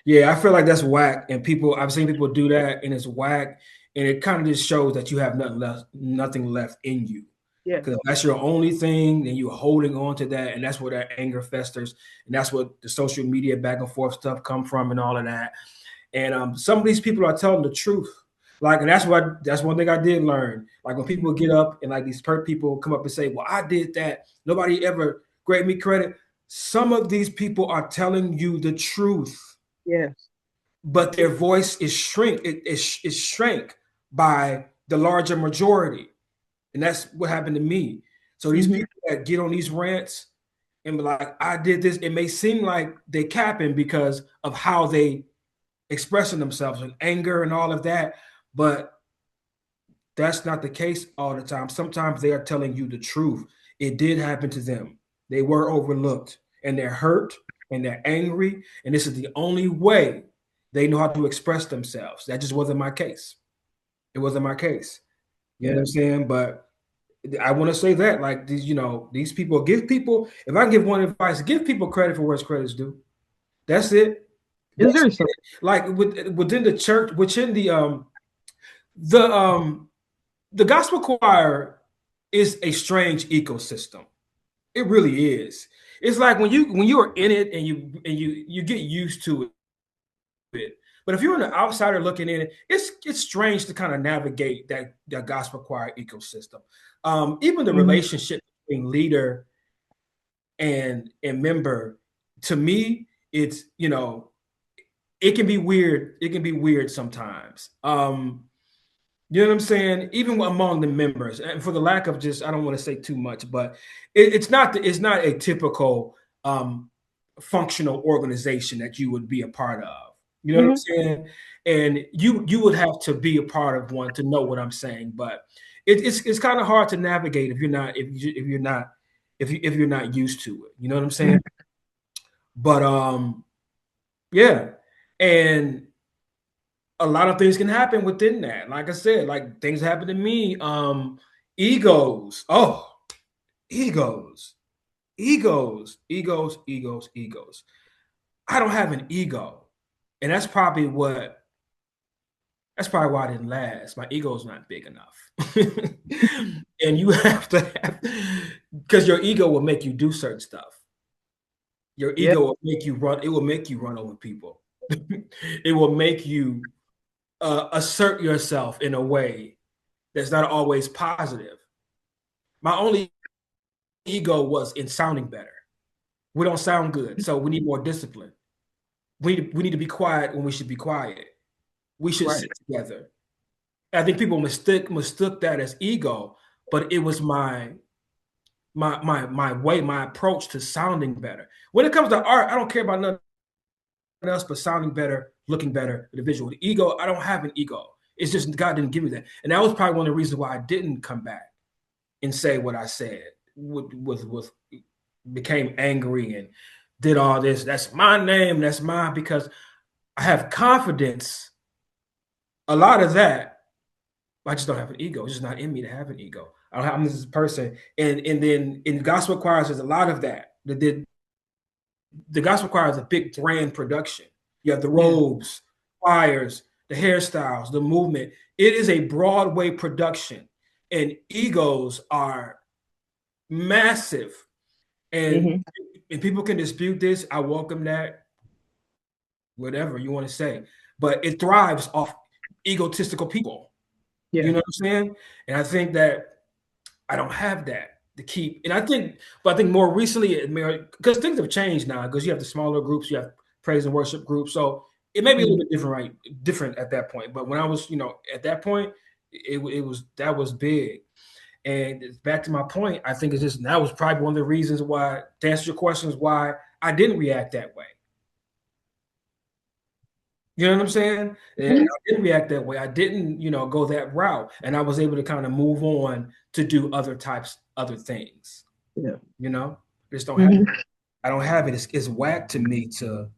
S2: Yeah, I feel like that's whack, and I've seen people do that, and it's whack, and it kind of just shows that you have nothing left in you.
S1: Yeah.
S2: Because if that's your only thing, then you're holding on to that, and that's where that anger festers, and that's what the social media back and forth stuff come from, and all of that. And some of these people are telling the truth. Like, and that's one thing I did learn. Like when people get up and like these people come up and say, "Well, I did that. Nobody ever gave me credit." Some of these people are telling you the truth,
S1: Yes.
S2: but their voice is shrank by the larger majority, and that's what happened to me. So these
S1: Mm-hmm.
S2: people that get on these rants and be like, "I did this," it may seem like they capping because of how they expressing themselves in anger and all of that, but that's not the case all the time. Sometimes they are telling you the truth. It did happen to them. They were overlooked, and they're hurt, and they're angry, and this is the only way they know how to express themselves. That just wasn't my case. It wasn't my case. You know what
S1: Yeah.
S2: I'm saying? But I want to say that, like, these people, give people, if I can give one advice, give people credit for where credit's due. That's it.
S1: It's
S2: That's
S1: very simple.
S2: it. Like within the church, within the um the gospel choir is a strange ecosystem. It really is. It's like when you are in it and you get used to it. But if you're an outsider looking in, it's strange to kind of navigate that gospel choir ecosystem. Even the
S1: Mm-hmm.
S2: relationship between leader and member, to me, it's it can be weird. It can be weird sometimes. You know what I'm saying? Even among the members, and for the lack of I don't want to say too much, but it's not a typical functional organization that you would be a part of. You know what I'm
S1: Mm-hmm.
S2: saying? And you would have to be a part of one to know what I'm saying. But it's kind of hard to navigate if you're not used to it. You know what I'm saying? But yeah, and a lot of things can happen within that. Like I said, like things happen to me. Egos. Oh, egos. Egos. I don't have an ego. And that's probably why I didn't last. My ego's not big enough. And you have to have, because your ego will make you do certain stuff. Your
S1: Yeah.
S2: ego will make you run, it will make you run over people. It will make you assert yourself in a way that's not always positive. My only ego was in sounding better. We don't sound good, so we need more discipline. We need to be quiet when we should be quiet. We should
S1: Right.
S2: sit together. I think people mistook that as ego, but it was my way, my approach to sounding better. When it comes to art, I don't care about nothing else but sounding better, looking better, the visual. The ego, I don't have an ego. It's just God didn't give me that, and that was probably one of the reasons why I didn't come back and say what I said. With became angry and did all this. That's my name. That's mine, because I have confidence. A lot of that, I just don't have an ego. It's just not in me to have an ego. I'm this person, and then in gospel choirs, there's a lot of that. The gospel choir is a big brand production. You have the
S1: Yeah.
S2: robes, choirs, the hairstyles, the movement. It is a Broadway production, and egos are massive. And
S1: Mm-hmm.
S2: and people can dispute this. I welcome that, whatever you want to say, but it thrives off egotistical people. You
S1: Yeah.
S2: know what I'm saying? And I think that I don't have that to keep. And I think more recently, because things have changed now, because you have the smaller groups, you have praise and worship groups, so it may be a little
S1: Mm-hmm.
S2: bit different, right? Different at that point. But when I was, at that point, it was that was big. And back to my point, I think it's just that was probably one of the reasons why, to answer your questions, why I didn't react that way. You know what I'm saying? And I didn't react that way. I didn't, go that route. And I was able to kind of move on to do other things.
S1: Yeah.
S2: You know, just don't have it.
S1: Mm-hmm.
S2: I don't have it. It's whack to me to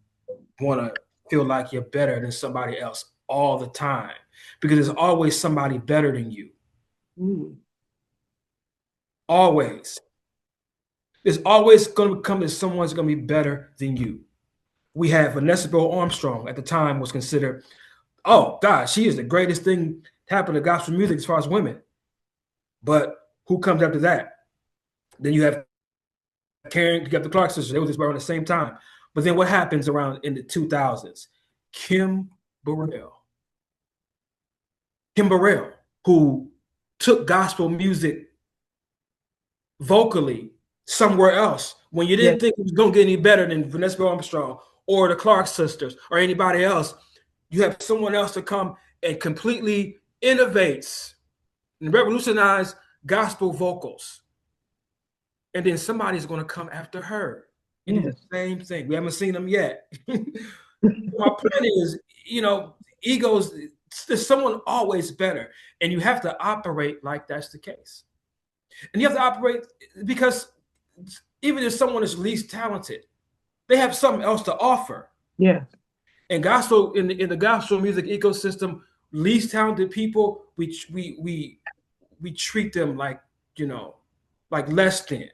S2: want to feel like you're better than somebody else all the time, because there's always somebody better than you.
S1: Ooh.
S2: Always. There's always going to come that someone's going to be better than you. We have Vanessa Bell Armstrong at the time was considered, oh God, she is the greatest thing to happen to gospel music as far as women. But who comes after that? Then you have Karen, you got the Clark sisters. They were just around the same time. But then what happens around in the 2000s? Kim Burrell. Kim Burrell, who took gospel music vocally somewhere else when you
S1: Yeah.
S2: didn't think it was going to get any better than Vanessa Armstrong or the Clark sisters or anybody else. You have someone else to come and completely innovates and revolutionize gospel vocals. And then somebody's going to come after her and do the
S1: Yes.
S2: same thing. We haven't seen them yet. My point is, egos, there's someone always better. And you have to operate like that's the case. And you have to operate because even if someone is least talented, they have something else to offer.
S1: Yeah.
S2: And gospel in the gospel music ecosystem, least talented people, we treat them like like less than.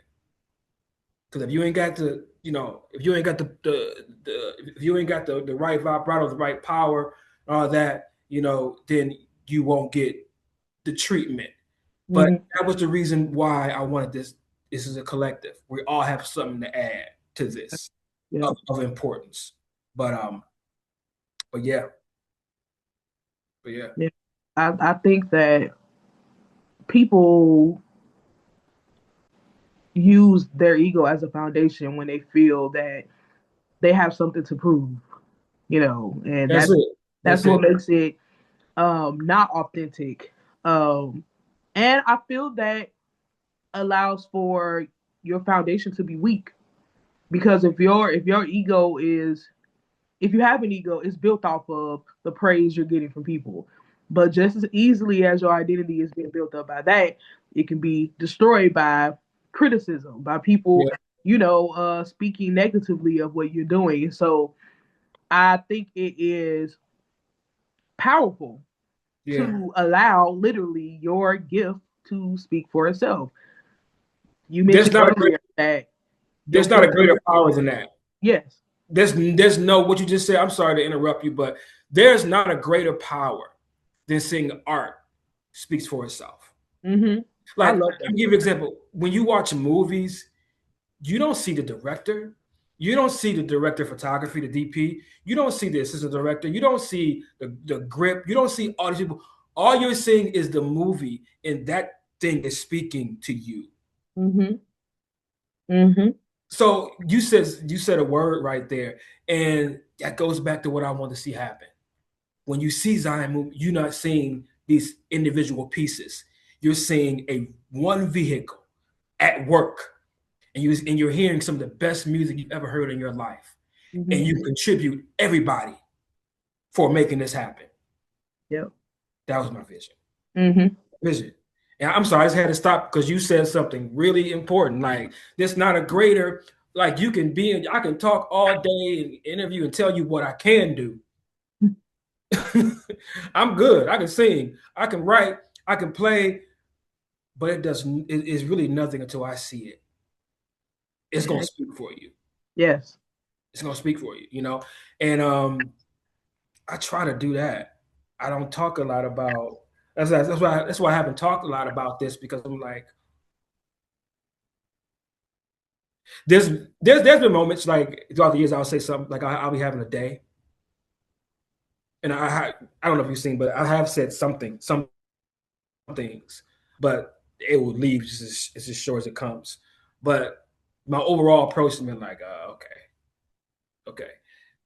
S2: Because if you ain't got if you ain't got if you ain't got the right vibrato, the right power, all that, then you won't get the treatment. But
S1: Mm-hmm.
S2: that was the reason why I wanted this. This is a collective. We all have something to add to this
S1: Yeah.
S2: of importance. But but yeah, but yeah,
S1: Yeah. I think that people use their ego as a foundation when they feel that they have something to prove, and
S2: that's it.
S1: that's
S2: That's it.
S1: what makes it not authentic. Um and I feel that allows for your foundation to be weak because if your ego is if you have an ego, it's built off of the praise you're getting from people. But just as easily as your identity is being built up by that, it can be destroyed by criticism, by people,
S2: Yeah,
S1: speaking negatively of what you're doing. So I think it is powerful
S2: yeah.
S1: to allow literally your gift to speak for itself. You
S2: There's
S1: mentioned
S2: not a
S1: earlier that your
S2: there's not a
S1: gift
S2: greater
S1: is
S2: power than that.
S1: yes.
S2: There's no what you just said. I'm sorry to interrupt you, but there's not a greater power than seeing art speaks for itself.
S1: Mm-hmm. I
S2: Like,
S1: love
S2: I'll
S1: that.
S2: give you an example. When you watch movies, you don't see the director. You don't see the director of photography, the DP. You don't see the assistant director. You don't see the grip. You don't see all these people. All you're seeing is the movie, and that thing is speaking to you.
S1: Mm-hmm. Mm-hmm.
S2: So you said a word right there, and that goes back to what I want to see happen. When you see Zion move, you're not seeing these individual pieces. You're seeing a one vehicle at work, and you're hearing some of the best music you've ever heard in your life, and
S1: Mm-hmm.
S2: you contribute everybody for making this happen.
S1: Yep.
S2: That was my vision.
S1: Mm-hmm.
S2: Vision. And I'm sorry, I just had to stop because you said something really important. Like, there's not a greater, like, you can be in, I can talk all day and interview and tell you what I can do. I'm good. I can sing, I can write, I can play, but it's really nothing until I see it. It's gonna
S1: Exactly.
S2: speak for you.
S1: Yes.
S2: It's gonna speak for you. And I try to do that. I don't talk a lot about that's why I haven't talked a lot about this because I'm like, there's there's been moments like throughout the years I'll say something like I'll be having a day, and I don't know if you've seen, but I have said some things, but it will leave just as short as it comes. But my overall approach has been like, okay,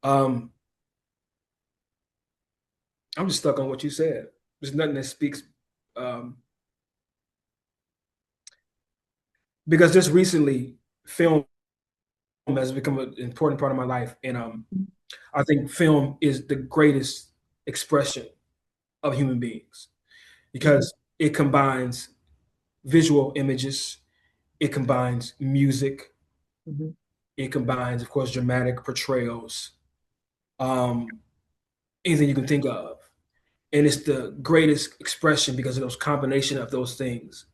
S2: um, I'm just stuck on what you said. There's nothing that speaks um, because just recently, film has become an important part of my life, and I think film is the greatest expression of human beings
S1: Mm-hmm.
S2: because it combines visual images, it combines music,
S1: Mm-hmm.
S2: it combines, of course, dramatic portrayals, um, anything you can think of. And it's the greatest expression because of those combination of those things.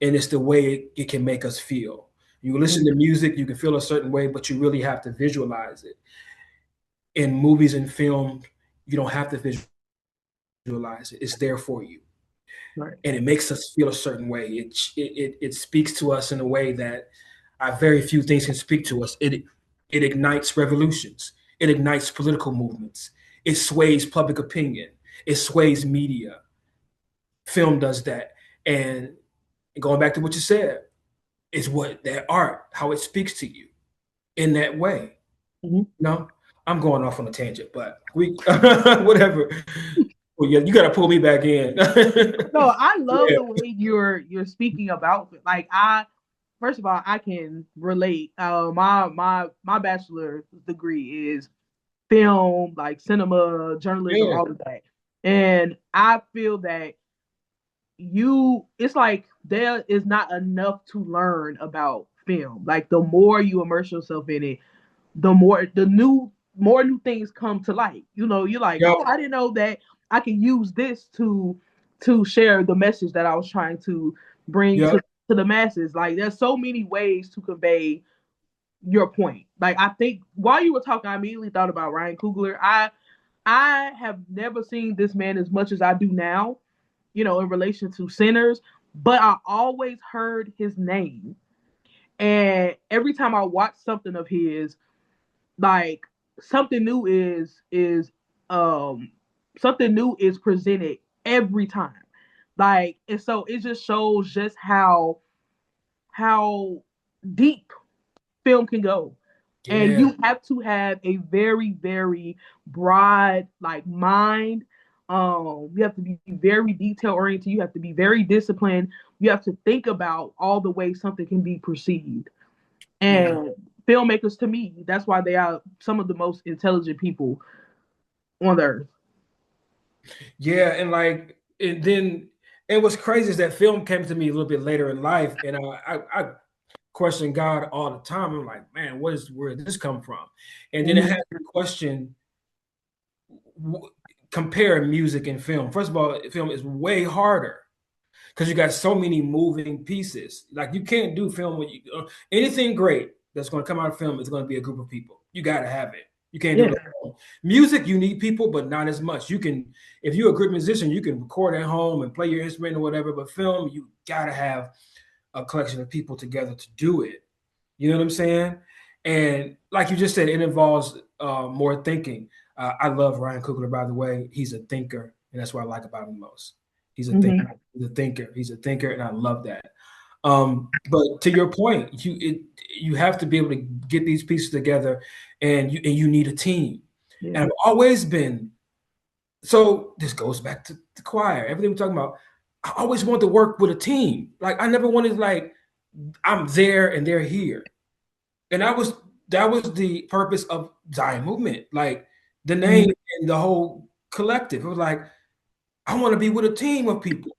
S2: And it's the way it can make us feel. You listen to music, you can feel a certain way, but you really have to visualize it. In movies and film, you don't have to visualize it. It's there for you.
S1: Right.
S2: And it makes us feel a certain way. It speaks to us in a way that very few things can speak to us. It ignites revolutions. It ignites political movements. It sways public opinion. It sways media. Film does that. And going back to what you said, is what that art, how it speaks to you in that way.
S1: Mm-hmm.
S2: No, I'm going off on a tangent, but we whatever. Well, yeah, you got to pull me back in.
S1: No, I love
S2: Yeah,
S1: the way you're speaking about it. Like I first of all, I can relate. My bachelor's degree is film, like cinema, journalism,
S2: yeah,
S1: all of that. And I feel that it's like there is not enough to learn about film. Like the more you immerse yourself in it, the more new things come to light. You're like,
S2: yep,
S1: oh, I didn't know that I could use this to share the message that I was trying to bring
S2: yep,
S1: to the masses. Like there's so many ways to convey your point. Like I think while you were talking, I immediately thought about Ryan Coogler. I have never seen this man as much as I do now, in relation to Sinners, but I always heard his name. And every time I watch something of his, like something new um something new is presented every time. Like, and so it just shows just how deep film can go. And
S2: yeah,
S1: you have to have a very, very broad like mind. You have to be very detail oriented. You have to be very disciplined. You have to think about all the ways something can be perceived.
S2: yeah,
S1: And filmmakers, to me, that's why they are some of the most intelligent people on the earth.
S2: yeah. And like, and then, and what's crazy is that film came to me a little bit later in life, and I question God all the time. I'm like, man, where did this come from? And then it
S1: Mm-hmm.
S2: had to question, compare music and film. First of all, film is way harder because you got so many moving pieces. Like you can't do film when anything great that's going to come out of film is going to be a group of people. You got to have it. You can't do it
S1: Yeah.
S2: alone. Music, you need people, but not as much. You can, if you're a good musician, you can record at home and play your instrument or whatever. But film, you got to have a collection of people together to do it. You know what I'm saying? And like you just said, it involves more thinking. I love Ryan Coogler, by the way. He's a thinker, and that's what I like about him most. He's a thinker.
S1: Mm-hmm.
S2: He's a thinker. He's a thinker, and I love that. But to your point, you have to be able to get these pieces together, and you need a team.
S1: Yeah.
S2: And I've always been so. This goes back to the choir. Everything we're talking about. I always wanted to work with a team. Like I never wanted like I'm there and they're here. And that was the purpose of Zion Movement. Like the name
S1: Mm-hmm.
S2: and the whole collective. It was like, I want to be with a team of people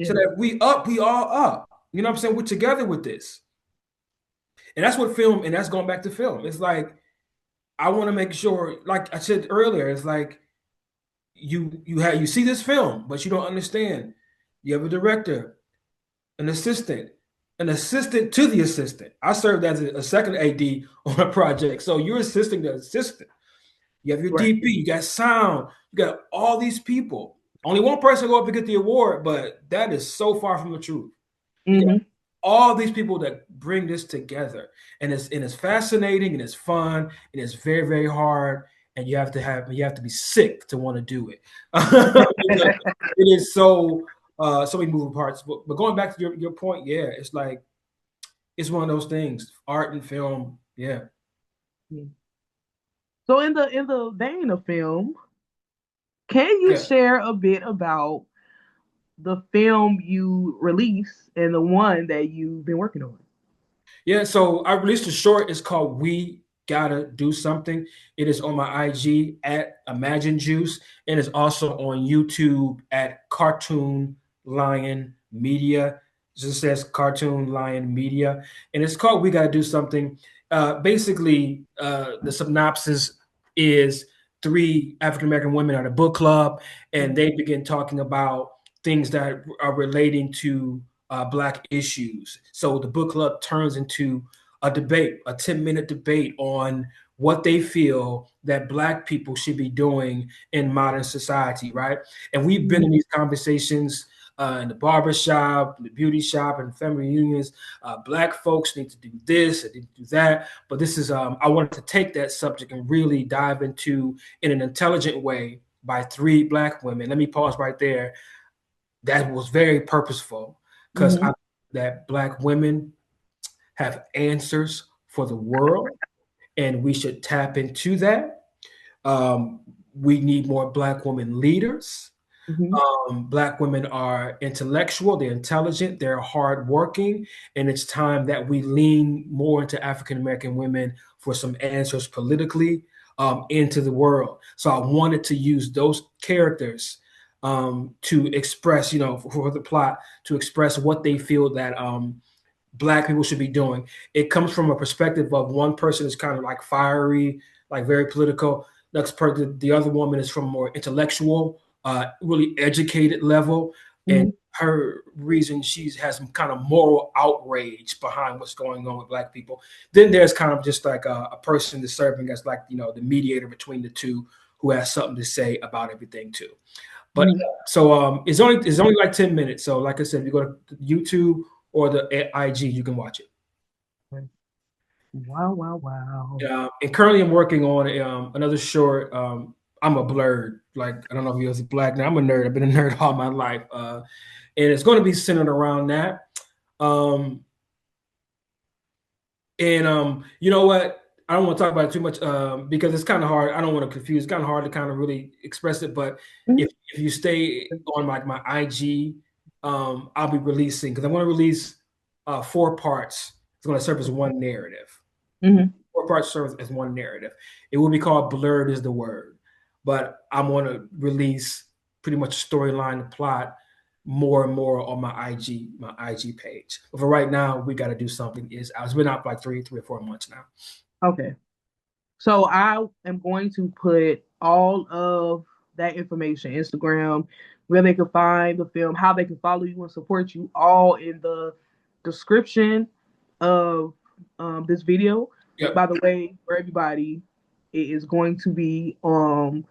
S2: so
S1: Yeah.
S2: that we all up. You know what I'm saying? We're together with this. And that's what film, and that's going back to film. It's like, I want to make sure, like I said earlier, it's like you see this film, but you don't understand. You have a director, an assistant, to the assistant. I served as a second AD on a project. So you're assisting the assistant. You have your
S1: Right.
S2: DP, you got sound, you got all these people. Only one person go up and get the award, but that is so far from the truth. You got
S1: Mm-hmm.
S2: all these people that bring this together, and it's fascinating and it's fun and it's very very hard, and you have to be sick to want to do it because it is so many moving parts. But going back to your point, yeah, it's like it's one of those things, art and film. Yeah,
S1: So in the vein of film, can you
S2: yeah.
S1: share a bit about the film you released and the one that you've been working on?
S2: Yeah, so I released a short. It's called "We Gotta Do Something." It is on my IG at Imagine Juice, and it's also on YouTube at Cartoon Lion Media. It just says Cartoon Lion Media, and it's called "We Gotta Do Something." Basically, the synopsis is three African American women at a book club, and they begin talking about things that are relating to Black issues. So the book club turns into a debate, a 10-minute debate on what they feel that Black people should be doing in modern society, right? And we've been in these conversations in the barber shop, the beauty shop, and family reunions. Black folks need to do this, and need to do that. But this is, I wanted to take that subject and really dive into in an intelligent way by three Black women. Let me pause right there. That was very purposeful because
S1: Mm-hmm.
S2: I that Black women have answers for the world, and we should tap into that. Um, we need more Black women leaders.
S1: Mm-hmm.
S2: Black women are intellectual, they're intelligent, they're hardworking, and it's time that we lean more into African American women for some answers politically into the world. So I wanted to use those characters to express, for the plot, to express what they feel that Black people should be doing. It comes from a perspective of one person is kind of like fiery, like very political. Next person, the other woman is from a more intellectual, really educated level, and
S1: Mm-hmm.
S2: her reason she has some kind of moral outrage behind what's going on with Black people. Then there's kind of just like a person that's serving as like the mediator between the two, who has something to say about everything too. But
S1: Mm-hmm.
S2: so it's only like 10 minutes. So like I said, if you go to YouTube or the IG, you can watch it.
S1: Wow, wow, wow.
S2: And currently, I'm working on another short. I'm a blurred. Like I don't know if you're Black now. I'm a nerd. I've been a nerd all my life, and it's going to be centered around that. Um, and you know what? I don't want to talk about it too much because it's kind of hard. I don't want to confuse. It's kind of hard to kind of really express it. But
S1: Mm-hmm.
S2: if you stay on like my IG, I'll be releasing because I want to release 4 parts. It's going to serve as one narrative.
S1: Mm-hmm.
S2: 4 parts serve as one narrative. It will be called Blurred is the Word, but I'm going to release pretty much a storyline, the plot, more and more on my IG page. But for right now, we got to do something. It's been out for like three or 4 months now.
S1: Okay. So I am going to put all of that information, Instagram, where they can find the film, how they can follow you and support you, all in the description of this video. By
S2: Yep.
S1: the way, for everybody, it is going to be on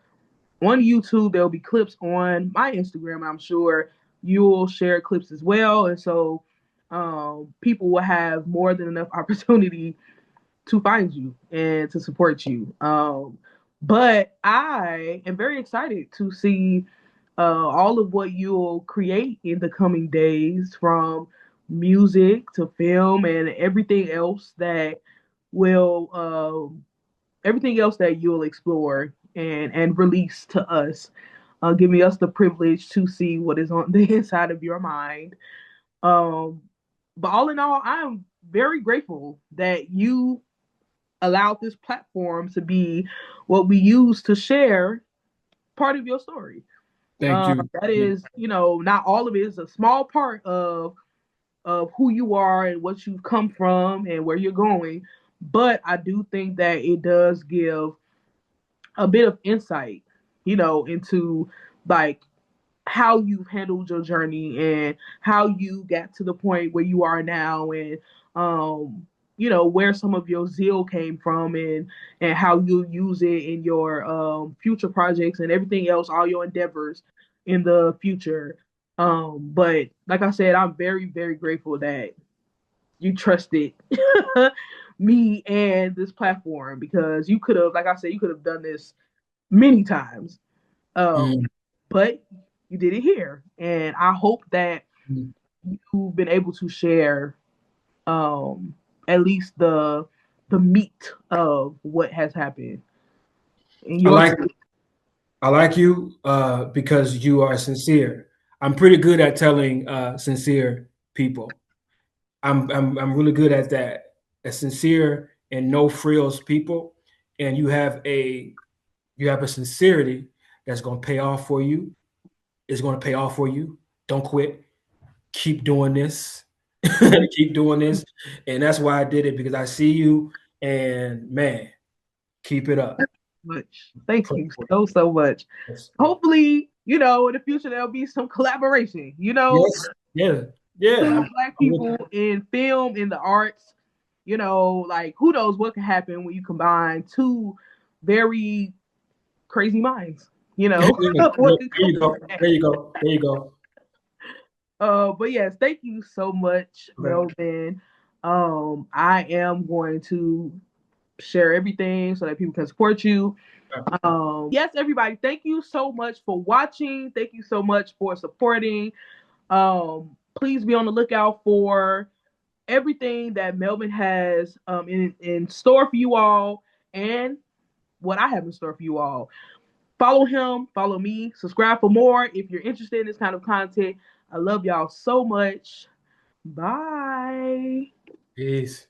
S1: YouTube. There'll be clips on my Instagram. I'm sure you'll share clips as well, and so people will have more than enough opportunity to find you and to support you. But I am very excited to see all of what you'll create in the coming days, from music to film and will everything else that you'll explore and release to us, giving us the privilege to see what is on the inside of your mind. Um, but all in all, I am very grateful that you allowed this platform to be what we use to share part of your story.
S2: Thank you.
S1: That is, not all of it is a small part of who you are and what you've come from and where you're going. But I do think that it does give a bit of insight, into like how you've handled your journey and how you got to the point where you are now, and where some of your zeal came from, and how you'll use it in your future projects and everything else, all your endeavors in the future. But like I said, I'm very, very grateful that you trusted me and this platform, because you could have, like I said, you could have done this many times. Um,
S2: Mhm.
S1: but you did it here. And I hope that you've been able to share um, at least the meat of what has happened in
S2: I
S1: your
S2: like
S1: experience.
S2: I like you because you are sincere. I'm pretty good at telling sincere people. I'm really good at that. A sincere and no frills people, and you have a sincerity that's going to pay off for you. It's going to pay off for you. Don't quit. Keep doing this. Keep doing this, and that's why I did it because I see you, and man, keep it up.
S1: Much. Thank you so, so much.
S2: Yes,
S1: Hopefully, in the future there'll be some collaboration.
S2: yes, yeah. Yeah,
S1: two black
S2: I'm with
S1: people
S2: you.
S1: in film, in the arts. You know, like who knows what can happen when you combine two very crazy minds. You know,
S2: There
S1: what could
S2: you
S1: come from
S2: go.
S1: that?
S2: There you go. There you go.
S1: But yes, thank you so much,
S2: Okay.
S1: Melvin. I am going to share everything so that people can support you. Yes, everybody, thank you so much for watching. Thank you so much for supporting. Please be on the lookout for everything that Melvin has in store for you all and what I have in store for you all. Follow him, follow me, subscribe for more if you're interested in this kind of content. I love y'all so much. Bye.
S2: Peace.